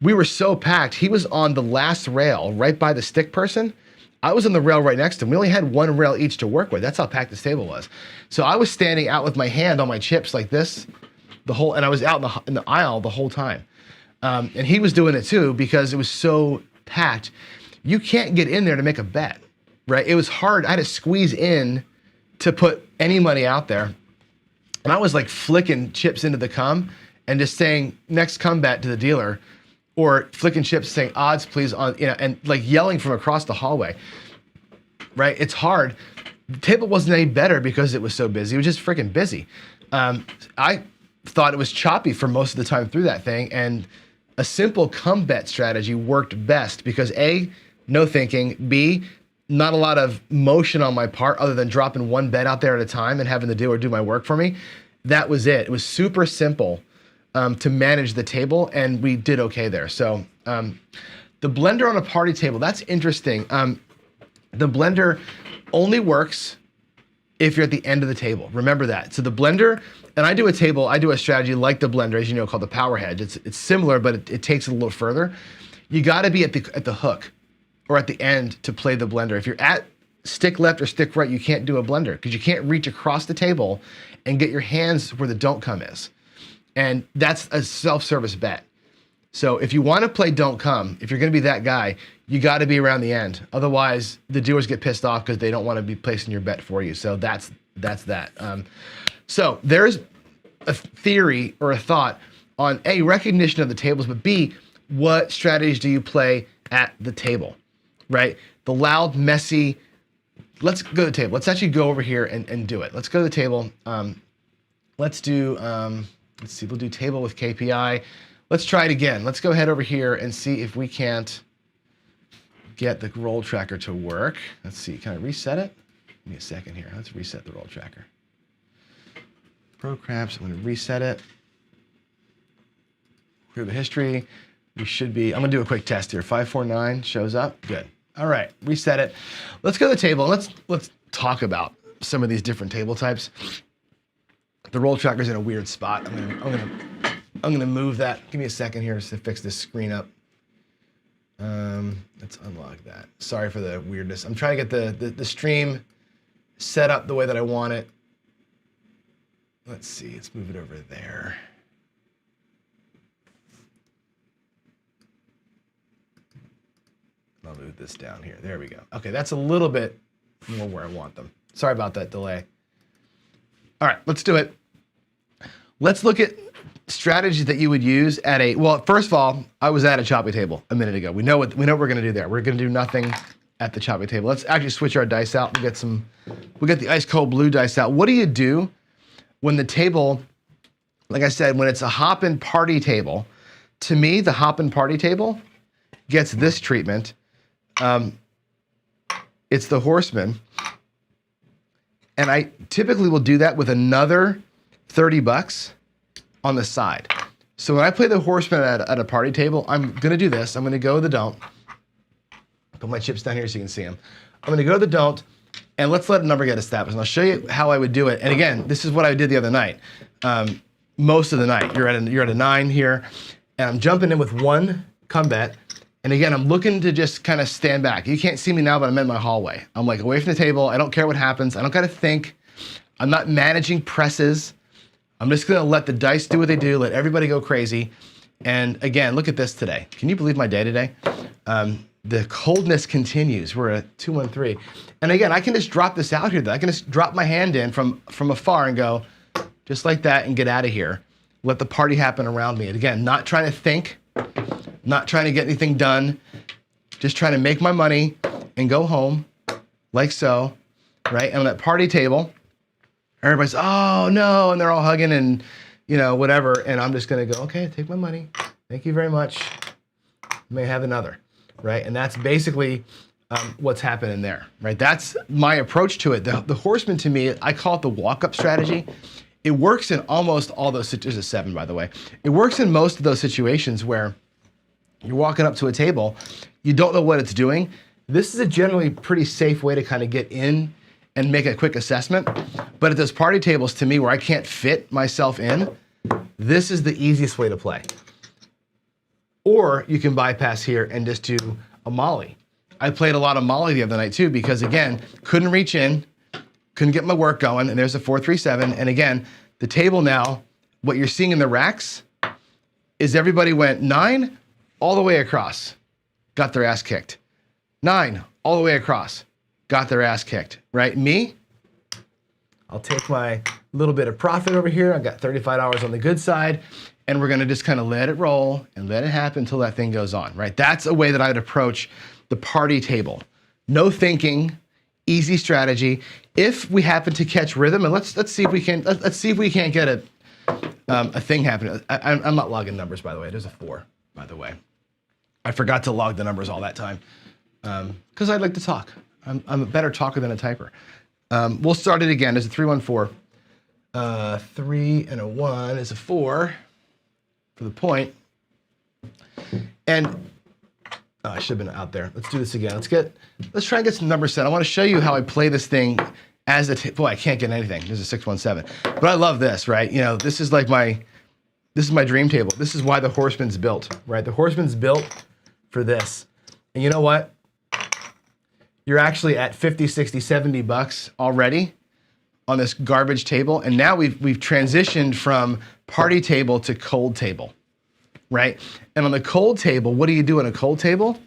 We were so packed. He was on the last rail right by the stick person. I was on the rail right next to him. We only had 1 rail each to work with. That's how packed this table was. So I was standing out with my hand on my chips like this, and I was out in the aisle the whole time. And he was doing it too because it was so packed. You can't get in there to make a bet, right? It was hard. I had to squeeze in to put any money out there. And I was like flicking chips into the cum and just saying next come bet to the dealer, or flicking chips saying odds please on, and like yelling from across the hallway, right? It's hard. The table wasn't any better because it was so busy. It was just freaking busy. I thought it was choppy for most of the time through that thing, and a simple come bet strategy worked best because A, no thinking, B, not a lot of motion on my part other than dropping 1 bet out there at a time and having the dealer do my work for me. That was it. It was super simple to manage the table, and we did okay there. So the blender on a party table, that's interesting. The blender only works if you're at the end of the table. Remember that. So the blender, and I do a strategy like the blender, as you know, called the power hedge. It's similar, but it takes it a little further. You got to be at the hook or at the end to play the blender. If you're at stick left or stick right, you can't do a blender because you can't reach across the table and get your hands where the don't come is. And that's a self-service bet. So if you want to play don't come, if you're going to be that guy, you got to be around the end. Otherwise, the dealers get pissed off because they don't want to be placing your bet for you. So that's that. So there's a theory or a thought on A, recognition of the tables, but B, what strategies do you play at the table, right? The loud, messy, let's go to the table. Let's actually go over here and do it. Let's go to the table. Let's do, let's see, we'll do table with KPI. Let's try it again. Let's go ahead over here and see if we can't get the roll tracker to work. Let's see, can I reset it? Give me a second here. Let's reset the roll tracker. Pro craps, I'm gonna reset it. Clear the history. We should be, I'm gonna do a quick test here. 549 shows up, good. All right, reset it. Let's go to the table. Let's talk about some of these different table types. The roll tracker's in a weird spot. I'm gonna move that. Give me a second here to fix this screen up. Let's unlock that. Sorry for the weirdness. I'm trying to get the stream set up the way that I want it. Let's see, let's move it over there. I'll move this down here. There we go. Okay, that's a little bit more where I want them. Sorry about that delay. All right, let's do it. Let's look at strategies that you would use at a, well, first of all, I was at a choppy table a minute ago. We know what we're gonna do there. We're gonna do nothing at the choppy table. Let's actually switch our dice out. We get the ice cold blue dice out. What do you do when the table, like I said, when it's a hop-in party table? To me, the hop-in party table gets this treatment. It's the horseman. And I typically will do that with another 30 bucks on the side. So when I play the horseman at a party table, I'm gonna do this. I'm gonna go to the don't. Put my chips down here so you can see them. I'm gonna go to the don't, and let's let a number get established. And I'll show you how I would do it. And again, this is what I did the other night. Most of the night, you're at a 9 here, and I'm jumping in with one come bet. And again, I'm looking to just kind of stand back. You can't see me now, but I'm in my hallway. I'm like away from the table. I don't care what happens. I don't gotta think. I'm not managing presses. I'm just gonna let the dice do what they do, let everybody go crazy. And again, look at this today. Can you believe my day today? The coldness continues. We're at 213. And again, I can just drop this out here. I can just drop my hand in from afar and go just like that and get out of here. Let the party happen around me. And again, not trying to think, not trying to get anything done, just trying to make my money and go home like so, right? And on that party table, everybody's, oh no, and they're all hugging and whatever. And I'm just gonna go, okay, take my money. Thank you very much. You may have another, right? And that's basically what's happening there, right? That's my approach to it. The horseman, to me, I call it the walk-up strategy. It works in almost all those, there's a 7 by the way. It works in most of those situations where you're walking up to a table, you don't know what it's doing. This is a generally pretty safe way to kind of get in and make a quick assessment. But at those party tables, to me, where I can't fit myself in, this is the easiest way to play. Or you can bypass here and just do a Molly. I played a lot of Molly the other night too, because again, couldn't reach in, couldn't get my work going, and there's a 4-3-7. And again, the table now, what you're seeing in the racks is everybody went 9 all the way across, got their ass kicked. 9 all the way across, got their ass kicked, right? Me, I'll take my little bit of profit over here. I've got $35 on the good side, and we're gonna just kind of let it roll and let it happen until that thing goes on, right? That's a way that I would approach the party table. No thinking, easy strategy. If we happen to catch rhythm, and let's see if we can, let's see if we can't get a thing happening. I'm not logging numbers, by the way. There's a 4, by the way. I forgot to log the numbers all that time because I'd like to talk. I'm a better talker than a typer. We'll start it again. There's a 314. 3 and a 1 is a 4 for the point. And I should have been out there. Let's do this again. Let's try and get some numbers set. I want to show you how I play this thing as a boy. I can't get anything. There's a 617, but I love this, right? This is like this is my dream table. This is why the horseman's built, right? The horseman's built for this. And you know what? You're actually at 50, 60, 70 bucks already on this garbage table. And now we've transitioned from party table to cold table, right? And on the cold table, what do you do on a cold table?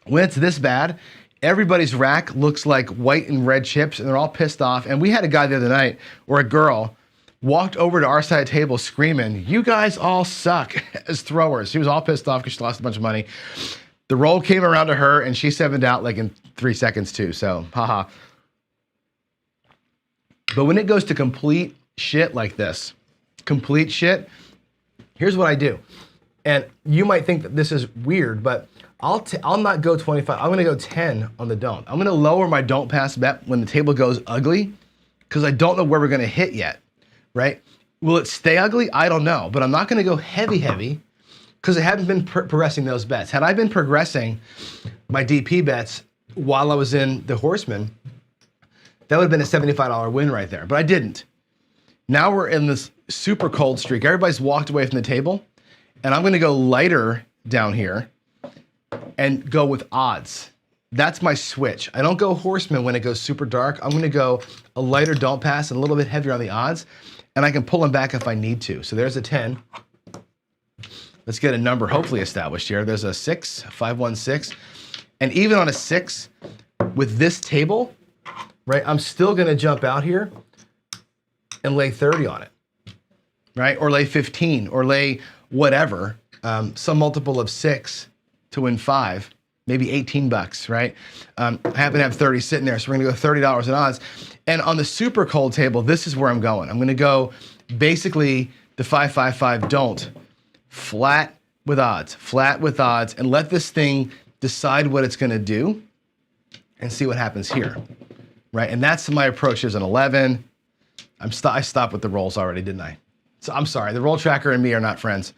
When it's this bad, everybody's rack looks like white and red chips and they're all pissed off. And we had a guy the other night, or a girl, walked over to our side of the table screaming, "You guys all suck," as throwers. She was all pissed off because she lost a bunch of money. The roll came around to her and she 7'd out like in 3 seconds too. So, haha. But when it goes to complete shit like this, complete shit, here's what I do. And you might think that this is weird, but I'll not go 25. I'm gonna go 10 on the don't. I'm gonna lower my don't pass bet when the table goes ugly, because I don't know where we're gonna hit yet, right? Will it stay ugly? I don't know, but I'm not gonna go heavy, because I haven't been progressing those bets. Had I been progressing my DP bets while I was in the Horseman, that would have been a $75 win right there, but I didn't. Now we're in this super cold streak. Everybody's walked away from the table, and I'm gonna go lighter down here and go with odds. That's my switch. I don't go Horseman when it goes super dark. I'm gonna go a lighter don't pass and a little bit heavier on the odds, and I can pull them back if I need to. So there's a 10. Let's get a number hopefully established here. There's a 6, 516. And even on a 6, with this table, right, I'm still gonna jump out here and lay 30 on it, right? Or lay 15, or lay whatever, some multiple of 6 to win 5, maybe 18 bucks, right? I happen to have 30 sitting there, so we're gonna go $30 in odds. And on the super cold table, this is where I'm going. I'm gonna go basically the 5-5-5 don't, flat with odds, and let this thing decide what it's gonna do and see what happens here, right? And that's my approach. There's an 11. I stopped with the rolls already, didn't I? So I'm sorry, the roll tracker and me are not friends,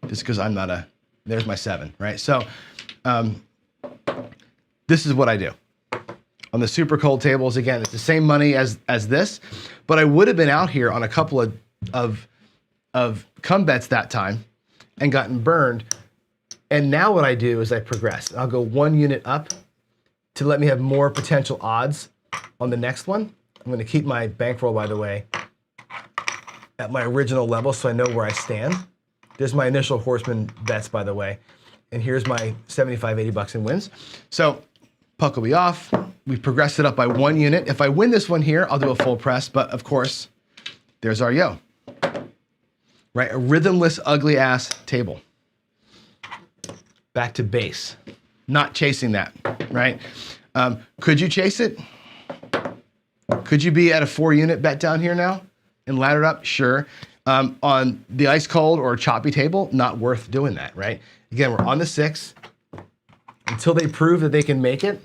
just because I'm not there's my 7, right? So this is what I do. On the super cold tables, again, it's the same money as this, but I would have been out here on a couple of come bets that time and gotten burned. And now what I do is I progress. I'll go 1 unit up to let me have more potential odds on the next one. I'm gonna keep my bankroll, by the way, at my original level so I know where I stand. There's my initial Horseman bets, by the way. And here's my 75, 80 bucks in wins. So puck will be off. We progressed it up by 1 unit. If I win this one here, I'll do a full press, but of course, there's our yo, right? A rhythmless, ugly ass table. Back to base, not chasing that, right? Could you chase it? Could you be at a 4 unit bet down here now and ladder up? Sure. On the ice cold or choppy table, not worth doing that, right? Again, we're on the 6 until they prove that they can make it.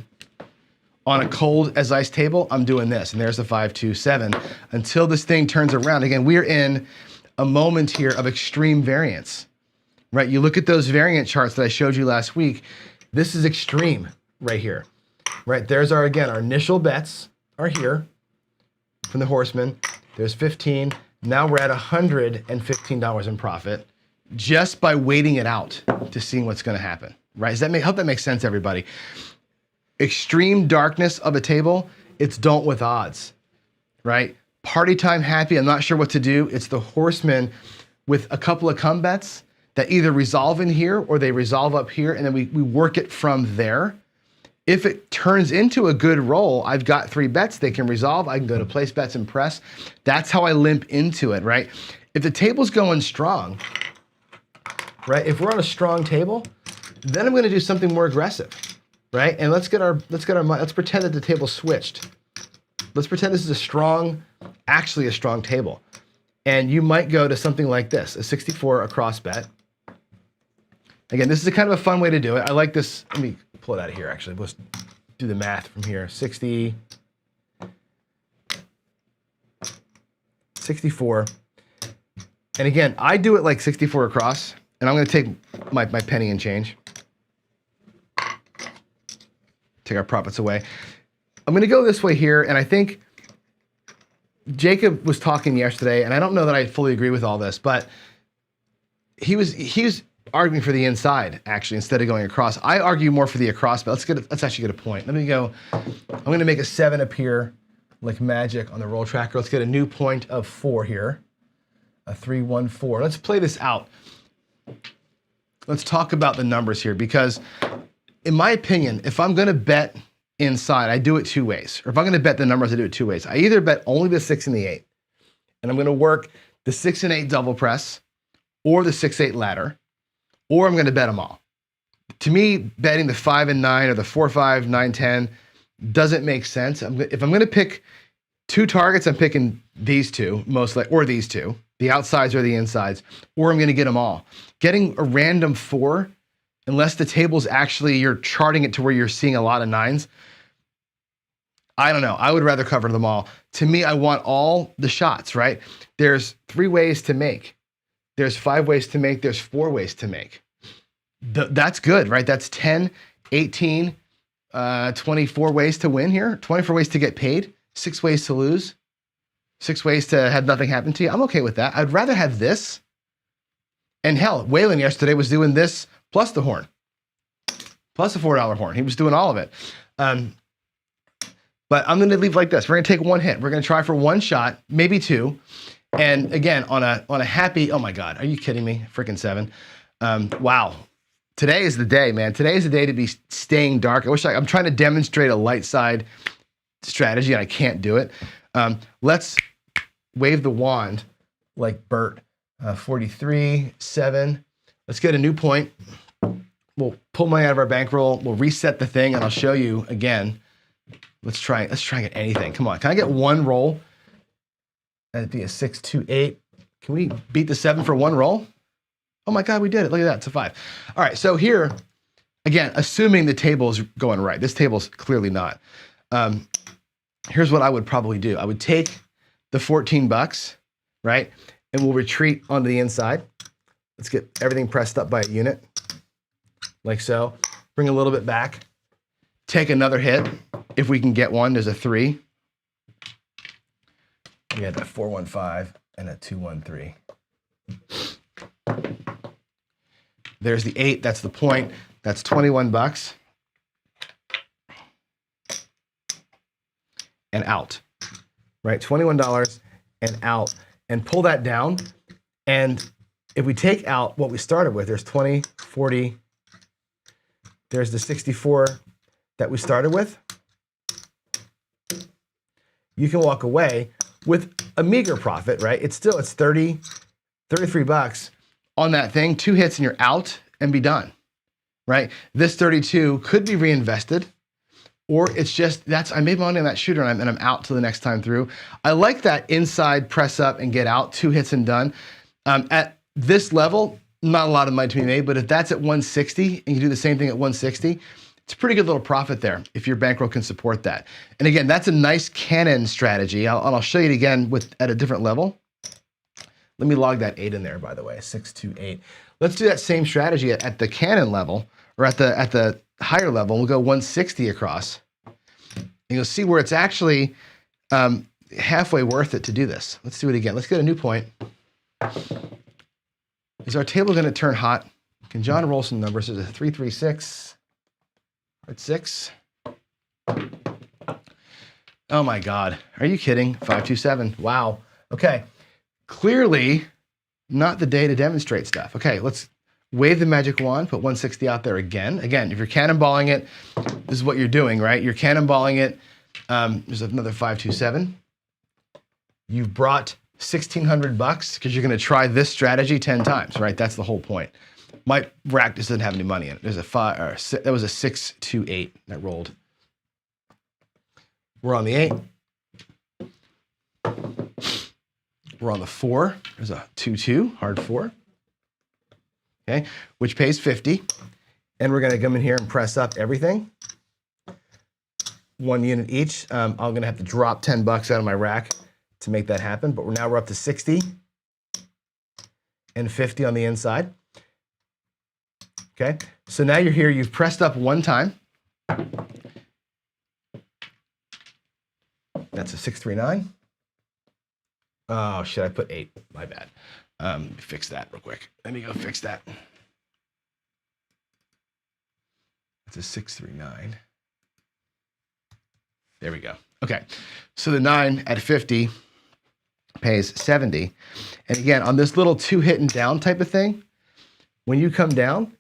On a cold as ice table, I'm doing this, and there's the 5-2-7 until this thing turns around. Again, we're in a moment here of extreme variance, right? You look at those variant charts that I showed you last week. This is extreme right here, right? There's our initial bets are here from the Horseman. There's 15. Now we're at $115 in profit just by waiting it out to seeing what's going to happen, right? Hope that makes sense, everybody. Extreme darkness of a table, it's don't with odds, right? Party time happy, I'm not sure what to do. It's the Horseman with a couple of come bets that either resolve in here or they resolve up here, and then we work it from there. If it turns into a good roll, I've got 3 bets they can resolve. I can go to place bets and press. That's how I limp into it, right? If the table's going strong, right? If we're on a strong table, then I'm gonna do something more aggressive, right? And let's pretend that the table switched. Let's pretend this is actually a strong table. And you might go to something like this, a 64 across bet. Again, this is a kind of a fun way to do it. I like this. Let me pull it out of here, actually. Let's do the math from here. 60, 64. And again, I do it like 64 across, and I'm going to take my penny and change. Take our profits away. I'm going to go this way here, and I think Jacob was talking yesterday, and I don't know that I fully agree with all this, but he was arguing for the inside, actually, instead of going across. I argue more for the across, but let's actually get a point. Let me go. I'm going to make a 7 appear like magic on the roll tracker. Let's get a new point of 4 here. A 3, 1, 4. Let's play this out. Let's talk about the numbers here, because in my opinion, if I'm going to bet inside, I do it 2 ways. Or if I'm going to bet the numbers, I do it 2 ways. I either bet only the 6 and the 8, and I'm going to work the 6 and 8 double press or the 6-8 ladder, or I'm going to bet them all. To me, betting the 5 and 9 or the 4, 5, 9, 10 doesn't make sense. If I'm going to pick Two targets, I'm picking these two, mostly, or these two, the outsides or the insides, or I'm gonna get them all. Getting a random 4, unless the table's actually, you're charting it to where you're seeing a lot of 9s, I don't know, I would rather cover them all. To me, I want all the shots, right? There's 3 ways to make. There's 5 ways to make, there's 4 ways to make. That's good, right? That's 10, 18, 24 ways to win here, 24 ways to get paid, 6 ways to lose, 6 ways to have nothing happen to you. I'm okay with that. I'd rather have this. And hell, Waylon yesterday was doing this plus the horn, plus a $4 horn. He was doing all of it. But I'm going to leave like this. We're going to take 1 hit. We're going to try for 1 shot, maybe 2. And again, on a happy, oh my God, are you kidding me? Freaking 7. Wow. Today is the day, man. Today is the day to be staying dark. I'm trying to demonstrate a light side strategy and I can't do it. Let's wave the wand like Bert. 43, 7. Let's get a new point. We'll pull money out of our bankroll. We'll reset the thing and I'll show you again. Let's try and get anything. Come on, can I get 1 roll? That'd be a 6, 2, 8. Can we beat the 7 for 1 roll? Oh my God, we did it. Look at that, it's a 5. All right, so here, again, assuming the table is going right. This table's clearly not. Here's what I would probably do. I would take the 14 bucks, right? And we'll retreat onto the inside. Let's get everything pressed up by a unit, like so. Bring a little bit back. Take another hit, if we can get one. There's a 3. We had a 415 and a 213. There's the 8, that's the point. That's 21 bucks. And out, right? $21 and out. And pull that down. And if we take out what we started with, there's 20, 40, there's the 64 that we started with. You can walk away with a meager profit, right? It's 30, 33 bucks on that thing, 2 hits and you're out and be done, right? This 32 could be reinvested, or it's just, I made money on that shooter and I'm out till the next time through. I like that inside press up and get out, 2 hits and done. At this level, not a lot of money to be made, but if that's at 160 and you do the same thing at 160, it's a pretty good little profit there if your bankroll can support that. And again, that's a nice cannon strategy. I'll show you it again at a different level. Let me log that 8 in there, by the way, 6, 2, 8. Let's do that same strategy at the cannon level, or at the higher level. We'll go 160 across. And you'll see where it's actually halfway worth it to do this. Let's do it again. Let's get a new point. Is our table going to turn hot? Can John roll some numbers? There's a 336. At 6. Oh my God. Are you kidding? 527. Wow. Okay. Clearly not the day to demonstrate stuff. Okay, let's wave the magic wand, put 160 out there again. Again, if you're cannonballing it, this is what you're doing, right? You're cannonballing it. There's another 527. You've brought 1,600 bucks because you're going to try this strategy 10 times, right? That's the whole point. My rack just doesn't have any money in it. There's a 5, or that was a 6, 2, 8 that rolled. We're on the 8. We're on the 4. There's a 2, 2, hard 4. Okay, which pays 50. And we're gonna come in here and press up everything. 1 unit each. I'm gonna have to drop 10 bucks out of my rack to make that happen, but now we're up to 60 and 50 on the inside. Okay, so now you're here, you've pressed up 1 time. That's a 639. Oh, should I put 8? My bad. Fix that real quick. Let me go fix that. That's a 639. There we go. Okay, so the 9 at 50 pays 70. And again, on this little 2 hit and down type of thing, when you come down,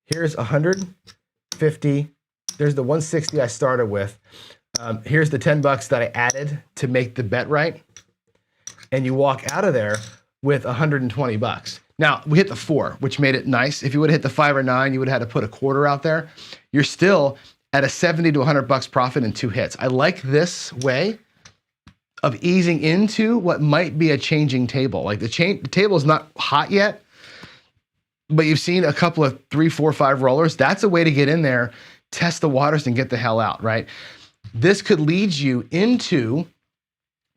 here's 150. There's the 160 I started with. Here's the 10 bucks that I added to make the bet right. And you walk out of there with 120 bucks. Now, we hit the 4, which made it nice. If you would have hit the 5 or 9, you would have had to put a quarter out there. You're still at a 70 to 100 bucks profit in 2 hits. I like this way of easing into what might be a changing table. Like the table is not hot yet, but you've seen a couple of 3, 4, 5 rollers. That's a way to get in there, test the waters, and get the hell out, right? This could lead you into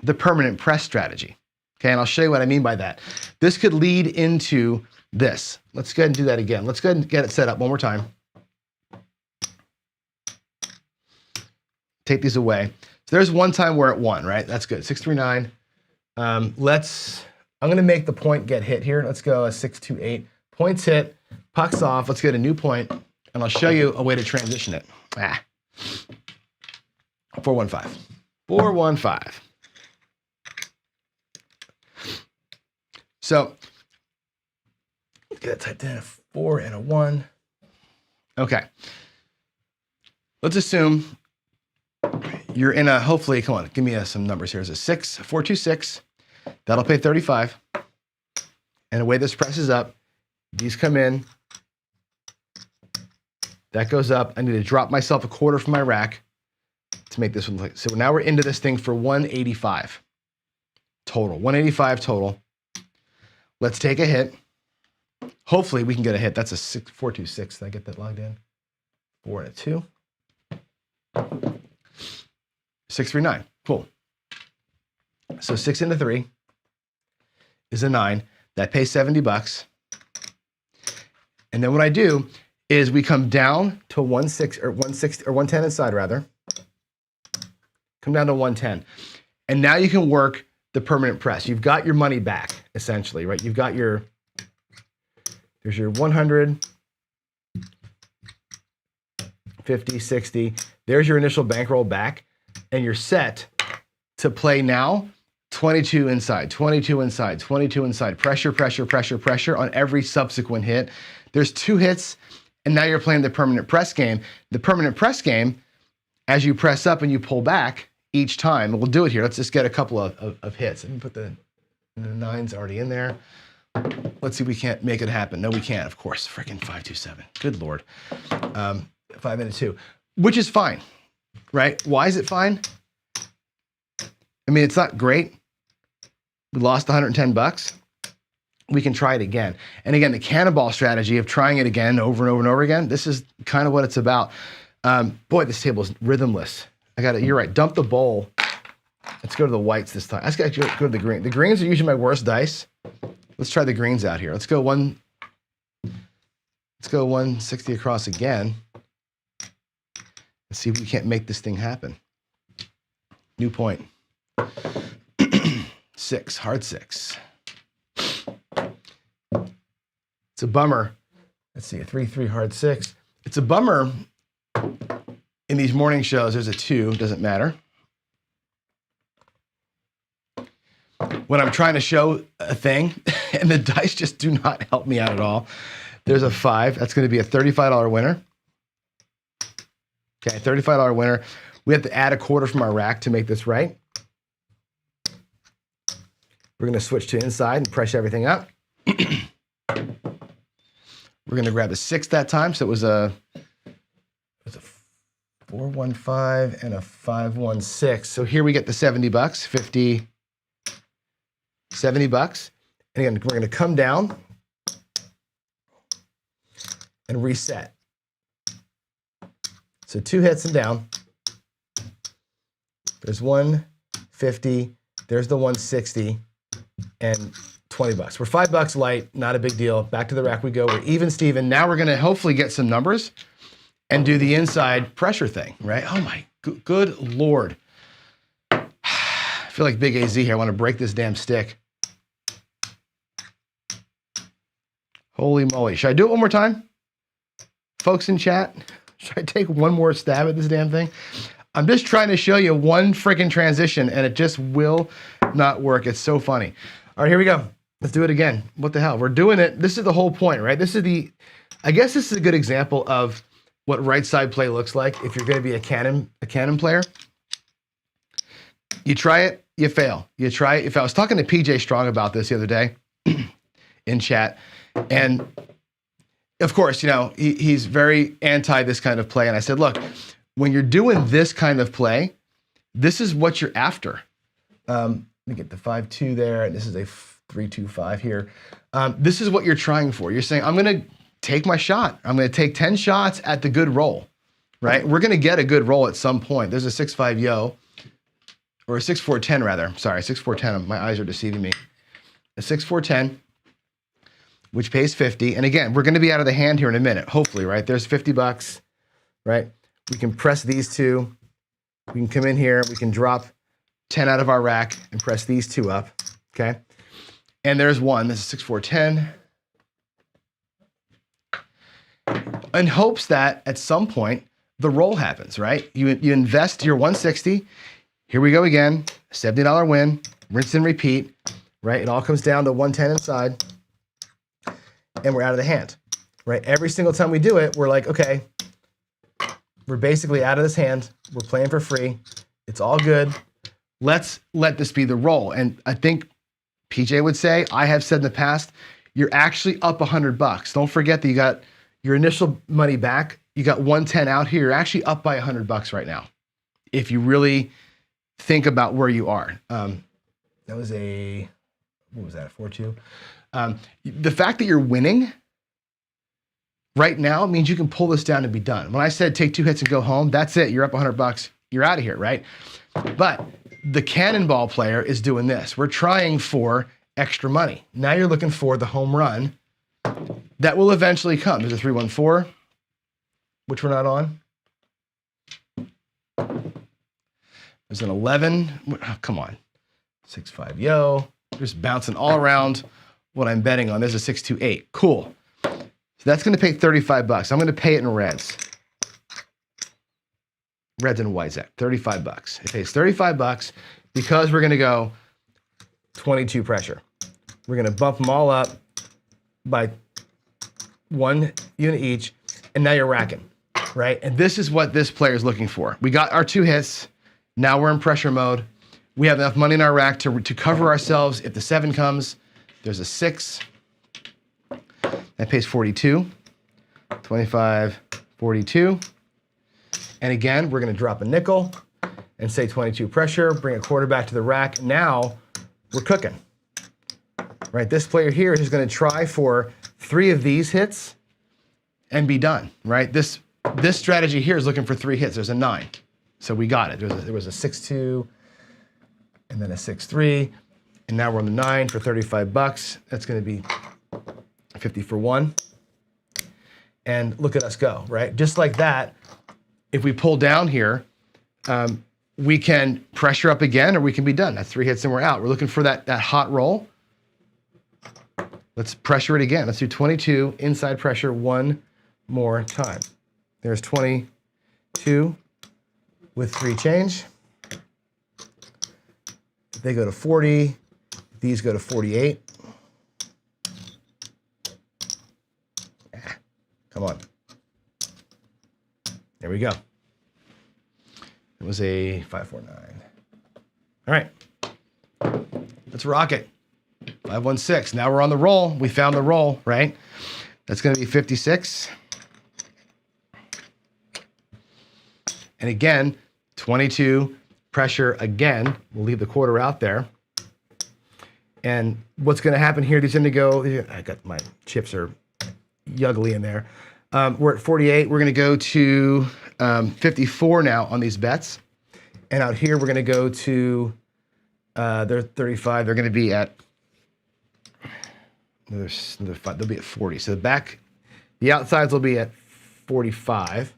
the permanent press strategy. Okay, and I'll show you what I mean by that. This could lead into this. Let's go ahead and do that again. Let's go ahead and get it set up one more time. Take these away. So there's one time we're at 1, right? That's good. 639. I'm gonna make the point get hit here. Let's go 628. Points hit, pucks off. Let's get a new point, and I'll show you a way to transition it. 415. 415. So get that typed in, a 4 and a 1. Okay. Let's assume you're in a, hopefully, come on, give me some numbers here. There's a 6, 426. That'll pay 35. And the way this presses up, these come in. That goes up. I need to drop myself a quarter from my rack to make this one look. So now we're into this thing for 185 total. 185 total. Let's take a hit. Hopefully we can get a hit. That's a 426. Did I get that logged in? 4 and a 2. 639. Cool. So 6 into 3 is a 9. That pays $70. And then what I do is we come down to 160 or 110 inside rather. Come down to 110. And now you can work the permanent press. You've got your money back, essentially, right? You've got your, there's your 100, 50, 60. There's your initial bankroll back, and you're set to play now 22 inside, 22 inside, 22 inside. Pressure, pressure, pressure, pressure on every subsequent hit. There's 2 hits, and now you're playing the permanent press game. The permanent press game, as you press up and you pull back, each time, we'll do it here. Let's just get a couple of hits. Let me put the 9's already in there. Let's see if we can't make it happen. No, we can't, of course. Freaking 527. Good Lord. 5 and a 2, which is fine, right? Why is it fine? I mean, it's not great. We lost $110. We can try it again. And again, the cannonball strategy of trying it again over and over and over again, this is kind of what it's about. Boy, this table is rhythmless. You're right, dump the bowl. Let's go to the whites this time. Let's go to the green. The greens are usually my worst dice. Let's try the greens out here. Let's go 160 across again. Let's see if we can't make this thing happen. New point. 6, hard 6. It's a bummer. Let's see, a 3-3 hard 6. It's a bummer. In these morning shows, there's a 2, doesn't matter. When I'm trying to show a thing and the dice just do not help me out at all, there's a 5. That's going to be a $35 winner. Okay, $35 winner. We have to add a quarter from our rack to make this right. We're going to switch to inside and press everything up. We're going to grab a 6 that time, so it was a 415 and a 516. So here we get the $70, 50, $70. And again, we're going to come down and reset. So 2 hits and down. There's 150, there's the 160, and $20. We're $5 light, not a big deal. Back to the rack we go. We're even Steven. Now we're going to hopefully get some numbers and do the inside pressure thing, right? Oh my good Lord. I feel like Big AZ here. I want to break this damn stick. Holy moly. Should I do it one more time? Folks in chat, should I take one more stab at this damn thing? I'm just trying to show you one freaking transition and it just will not work. It's so funny. All right, here we go. Let's do it again. What the hell? We're doing it. This is the whole point, right? I guess this is a good example of what right side play looks like if you're going to be a cannon player. You try it, you fail. You try it. If I was talking to PJ Strong about this the other day in chat, and of course, you know, he's very anti this kind of play. And I said, look, when you're doing this kind of play, this is what you're after. Let me get the 5-2 there, and this is a 3-2-5 here. This is what you're trying for. You're saying, I'm going to take my shot. I'm going to take 10 shots at the good roll, right? We're going to get a good roll at some point. There's a 6-5 yo, or a 6-4-10 rather. Sorry, 6-4-10. My eyes are deceiving me. A 6-4-10, which pays 50. And again, we're going to be out of the hand here in a minute, hopefully, right? There's 50 bucks, right? We can press these two. We can come in here. We can drop 10 out of our rack and press these two up, okay? And there's one. This is 6-4-10. In hopes that at some point, the roll happens, right? You invest your 160. Here we go again. $70 win. Rinse and repeat, right? It all comes down to 110 inside. And we're out of the hand, right? Every single time we do it, we're like, okay, we're basically out of this hand. We're playing for free. It's all good. Let's let this be the roll. And I think PJ would say, I have said in the past, you're actually up $100. Don't forget that you got your initial money back. You got 110 out here. You're actually up by $100 right now. If you really think about where you are. That was a, what was that, a 4-2? The fact that you're winning right now means you can pull this down and be done. When I said take 2 hits and go home, that's it. You're up $100. You're out of here, right? But the cannonball player is doing this. We're trying for extra money. Now you're looking for the home run that will eventually come. There's a 3-1-4, which we're not on. There's an 11. Oh, come on. 6-5 yo. Just bouncing all around what I'm betting on. There's a 6-2-8. Cool. So that's going to pay $35. I'm going to pay it in reds. Reds and whites at $35. It pays $35 because we're going to go 22 pressure. We're going to bump them all up by 1 unit each, and now you're racking, right? And this is what this player is looking for. We got our 2 hits. Now we're in pressure mode. We have enough money in our rack to cover ourselves if the 7 comes. There's a 6. That pays 42. 25, 42. And again, we're going to drop a nickel and say 22 pressure, bring a quarter back to the rack. Now we're cooking, right? This player here is going to try for 3 of these hits and be done, right? This strategy here is looking for 3 hits. There's a 9. So we got it. There was a 6-2 and then a 6-3. And now we're on the 9 for $35. That's going to be 50 for 1. And look at us go, right? Just like that. If we pull down here, we can pressure up again or we can be done. That's 3 hits and we're out. We're looking for that hot roll. Let's pressure it again. Let's do 22 inside pressure 1 more time. There's 22 with 3 change. They go to 40. These go to 48. Come on. There we go. It was a 5-4-9. All right. Let's rock it. 5-1-6. Now we're on the roll. We found the roll, right? That's going to be 56. And again, 22 pressure again. We'll leave the quarter out there. And what's going to happen here, these indigo, I got my chips are yuggly in there. We're at 48. We're going to go to 54 now on these bets. And out here, we're going to go to, they're 35. They're going to be at, another 5, they'll be at 40. So the outsides will be at 45.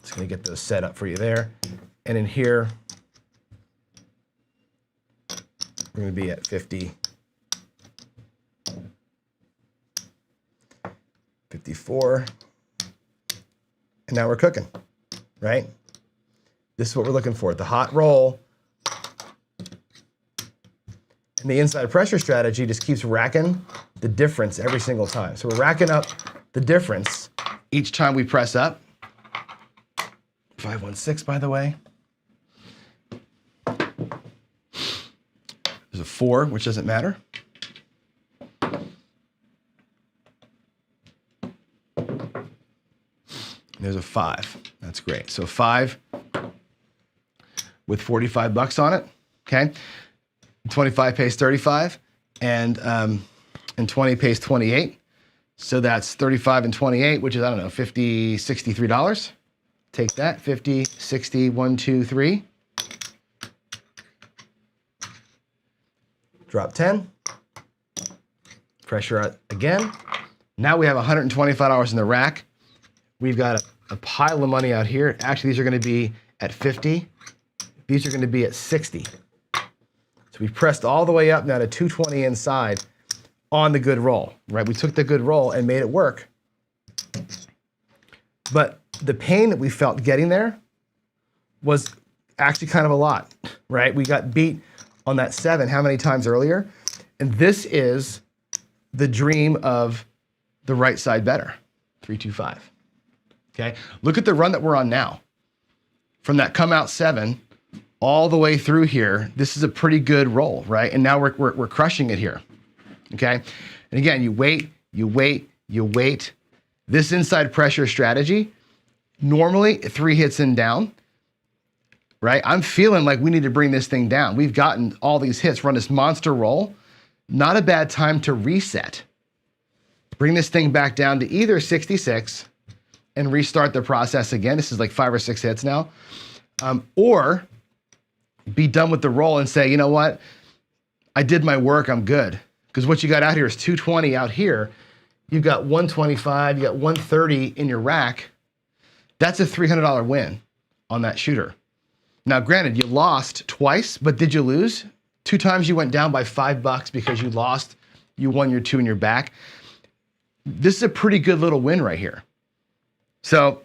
Just going to get those set up for you there. And in here, we're going to be at 50. 54. And now we're cooking, right? This is what we're looking for, the hot roll. And the inside pressure strategy just keeps racking the difference every single time. So we're racking up the difference each time we press up. 5-1-6, by the way. There's a 4, which doesn't matter. There's a 5. That's great. So 5 with $45 on it. okay? 25 pays 35, and 20 pays 28. So that's 35 and 28, which is, I don't know, $50, $63. Take that, 50, 60, 1, 2, 3. Drop 10. Pressure out again. Now we have $125 in the rack. We've got a pile of money out here. Actually, these are gonna be at 50. These are gonna be at 60. So we pressed all the way up now to 220 inside on the good roll, right? We took the good roll and made it work. But the pain that we felt getting there was actually kind of a lot, right? We got beat on that 7 how many times earlier? And this is the dream of the right side better, 325, okay? Look at the run that we're on now. From that come out 7 all the way through here, this is a pretty good roll, right? And now we're crushing it here, okay? And again, you wait, you wait, you wait. This inside pressure strategy, normally 3 hits and down, right? I'm feeling like we need to bring this thing down. We've gotten all these hits, run this monster roll. Not a bad time to reset. Bring this thing back down to either 66 and restart the process again. This is like 5 or 6 hits now. Or be done with the roll and say, you know what? I did my work, I'm good. Because what you got out here is 220 out here. You've got 125, you got 130 in your rack. That's a $300 win on that shooter. Now, granted, you lost twice, but did you lose? 2 times you went down by $5 because you lost, you won your 2 in your back. This is a pretty good little win right here. So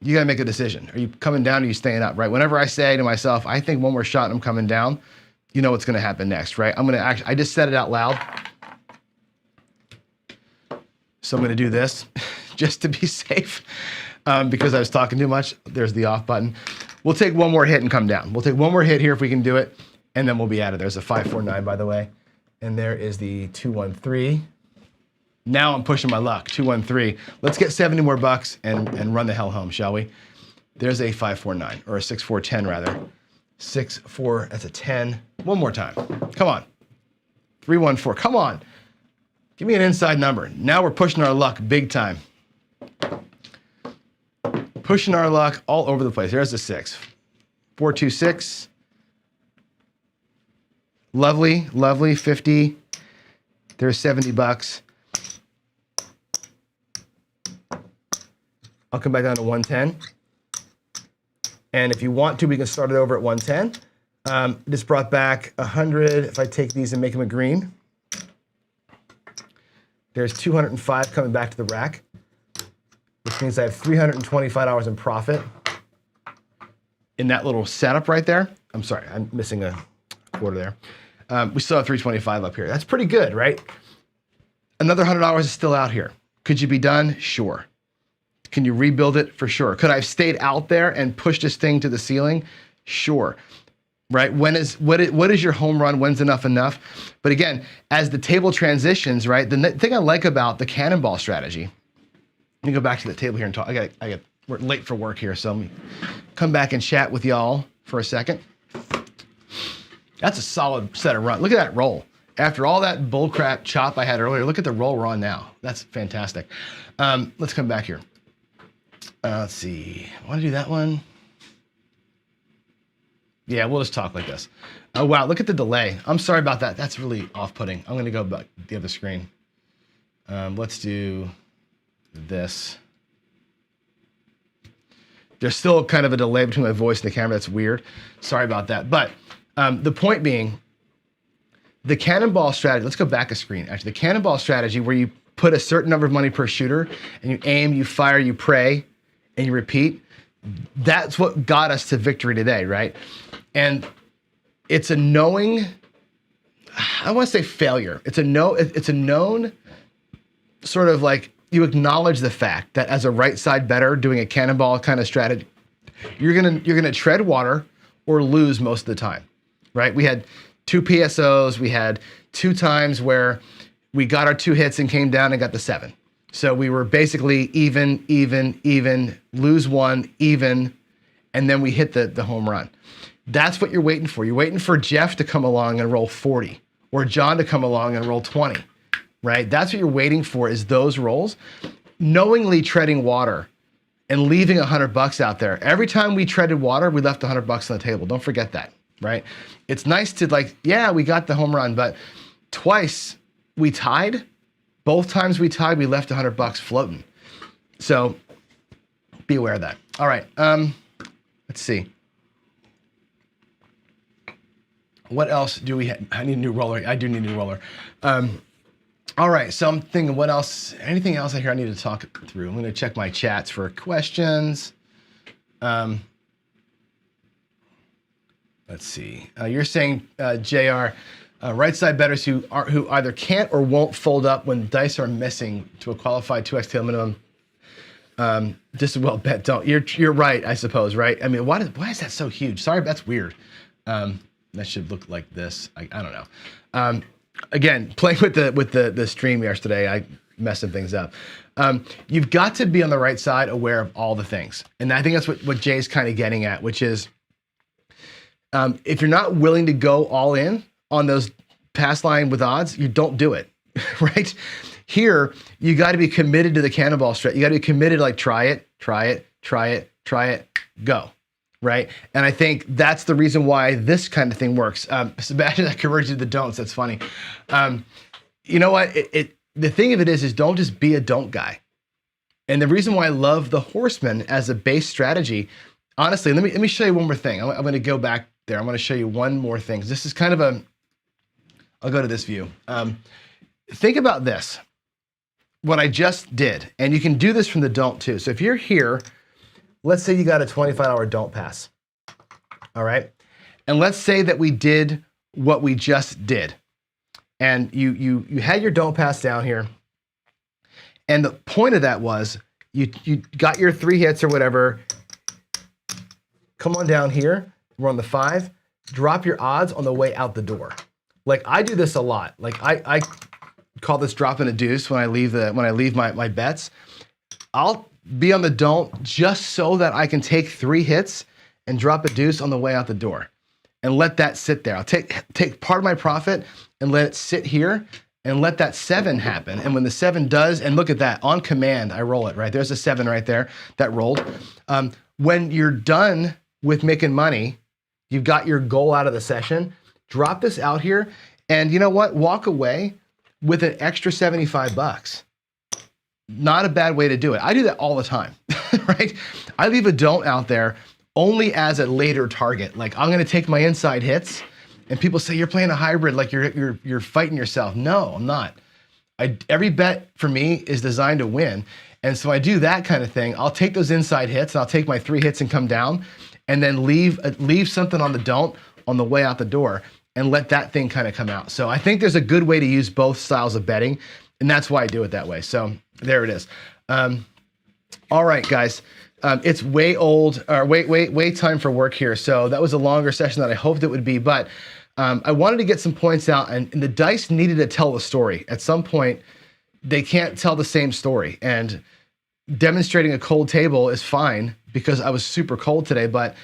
you gotta make a decision. Are you coming down or are you staying up, right? Whenever I say to myself, I think one more shot and I'm coming down, you know what's gonna happen next, right? I just said it out loud. So I'm gonna do this just to be safe because I was talking too much. There's the off button. We'll take one more hit and come down. We'll take one more hit here if we can do it, and then we'll be out of there. There's a 549, by the way. And there is the 213. Now I'm pushing my luck, 213. Let's get 70 more bucks and run the hell home, shall we? There's a 549, or a 6410 rather. 64, that's a 10. One more time, come on. 314, come on. Give me an inside number. Now we're pushing our luck big time. Pushing our luck all over the place. There's a 6. 426. Lovely, lovely, 50. There's 70 bucks. I'll come back down to 110. And if you want to, we can start it over at 110. This brought back 100. If I take these and make them a green, there's 205 coming back to the rack, which means I have $325 in profit in that little setup right there. I'm sorry, I'm missing a quarter there. We still have 325 up here. That's pretty good, right? Another $100 is still out here. Could you be done? Sure. Can you rebuild it? For sure. Could I have stayed out there and pushed this thing to the ceiling? Sure. Right? What is your home run? When's enough? But again, as the table transitions, right? The thing I like about the cannonball strategy, let me go back to the table here and talk. We're late for work here, so let me come back and chat with y'all for a second. That's a solid set of runs. Look at that roll. After all that bullcrap chop I had earlier, look at the roll we're on now. That's fantastic. Let's come back here. Let's see. Want to do that one? Yeah, we'll just talk like this. Oh, wow, look at the delay. I'm sorry about that. That's really off-putting. I'm going to go back to the other screen. Let's do this. There's still kind of a delay between my voice and the camera. That's weird. Sorry about that. But the point being, the cannonball strategy, let's go back a screen. Actually, the cannonball strategy where you put a certain number of money per shooter and you aim, you fire, you pray, and you repeat, that's what got us to victory today, right? And it's a knowing, I want to say failure. It's a known sort of like you acknowledge the fact that as a right side bettor doing a cannonball kind of strategy, you're gonna tread water or lose most of the time, right? We had 2 PSOs, we had 2 times where we got our 2 hits and came down and got the 7. So we were basically even, lose 1, even, and then we hit the home run. That's what you're waiting for. You're waiting for Jeff to come along and roll 40, or John to come along and roll 20, right? That's what you're waiting for, is those rolls. Knowingly treading water and leaving $100 out there. Every time we treaded water, we left $100 on the table. Don't forget that, right? It's nice to yeah, we got the home run, but twice we tied. Both times we tied, we left $100 floating. So be aware of that. All right, let's see. What else do we have? I need a new roller. I do need a new roller. All right, so I'm thinking, what else? Anything else I hear I need to talk through? I'm going to check my chats for questions. Let's see. You're saying, JR, right side bettors who either can't or won't fold up when dice are missing to a qualified 2x tail minimum. Just a well bet don't. You're right, I suppose, right? I mean, why is that so huge? Sorry, that's weird. That should look like this. I don't know. Again, playing with the stream yesterday, I messing things up. You've got to be on the right side, aware of all the things. And I think that's what Jay's kind of getting at, which is if you're not willing to go all in on those pass line with odds, you don't do it, right? Here, you got to be committed to the cannonball strat. You got to be committed to try it, go. Right. And I think that's the reason why this kind of thing works. Sebastian, I converted to the don'ts. That's funny. You know what? The thing of it is don't just be a don't guy. And the reason why I love the horseman as a base strategy, honestly, let me show you one more thing. I'm going to go back there. I'm going to show you one more thing. This is kind of I'll go to this view. Think about this, what I just did. And you can do this from the don't too. So if you're here, let's say you got a $25 don't pass, all right? And let's say that we did what we just did. And you had your don't pass down here. And the point of that was you got your 3 hits or whatever. Come on down here, we're on the 5. Drop your odds on the way out the door. I do this a lot. I call this dropping a deuce when I leave my bets. I'll be on the don't just so that I can take 3 hits and drop a deuce on the way out the door and let that sit there. I'll take part of my profit and let it sit here and let that 7 happen. And when the 7 does, and look at that, on command, I roll it, right? There's a 7 right there that rolled. When you're done with making money, you've got your goal out of the session, drop this out here, and you know what? Walk away with an extra $75. Not a bad way to do it. I do that all the time, right? I leave a don't out there only as a later target. I'm going to take my inside hits, and people say you're playing a hybrid, you're fighting yourself. No, I'm not. Every bet for me is designed to win, and so I do that kind of thing. I'll take those inside hits, and I'll take my 3 hits and come down, and then leave something on the don't on the way out the door, and let that thing kind of come out. So I think there's a good way to use both styles of betting, and that's why I do it that way. So there it is. All right, guys. It's way time for work here. So that was a longer session than I hoped it would be, but I wanted to get some points out, and the dice needed to tell a story. At some point, they can't tell the same story. And demonstrating a cold table is fine because I was super cold today, but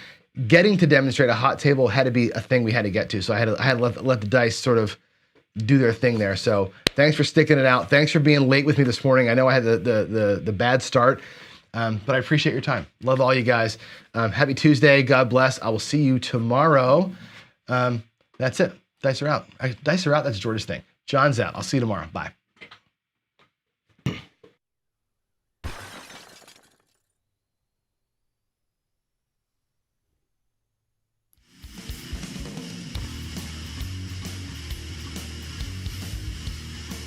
getting to demonstrate a hot table had to be a thing we had to get to. So I had to let the dice sort of do their thing there. So thanks for sticking it out. Thanks for being late with me this morning. I know I had the bad start, but I appreciate your time. Love all you guys. Happy Tuesday. God bless. I will see you tomorrow. That's it. Dice are out. Dice are out. That's George's thing. John's out. I'll see you tomorrow. Bye.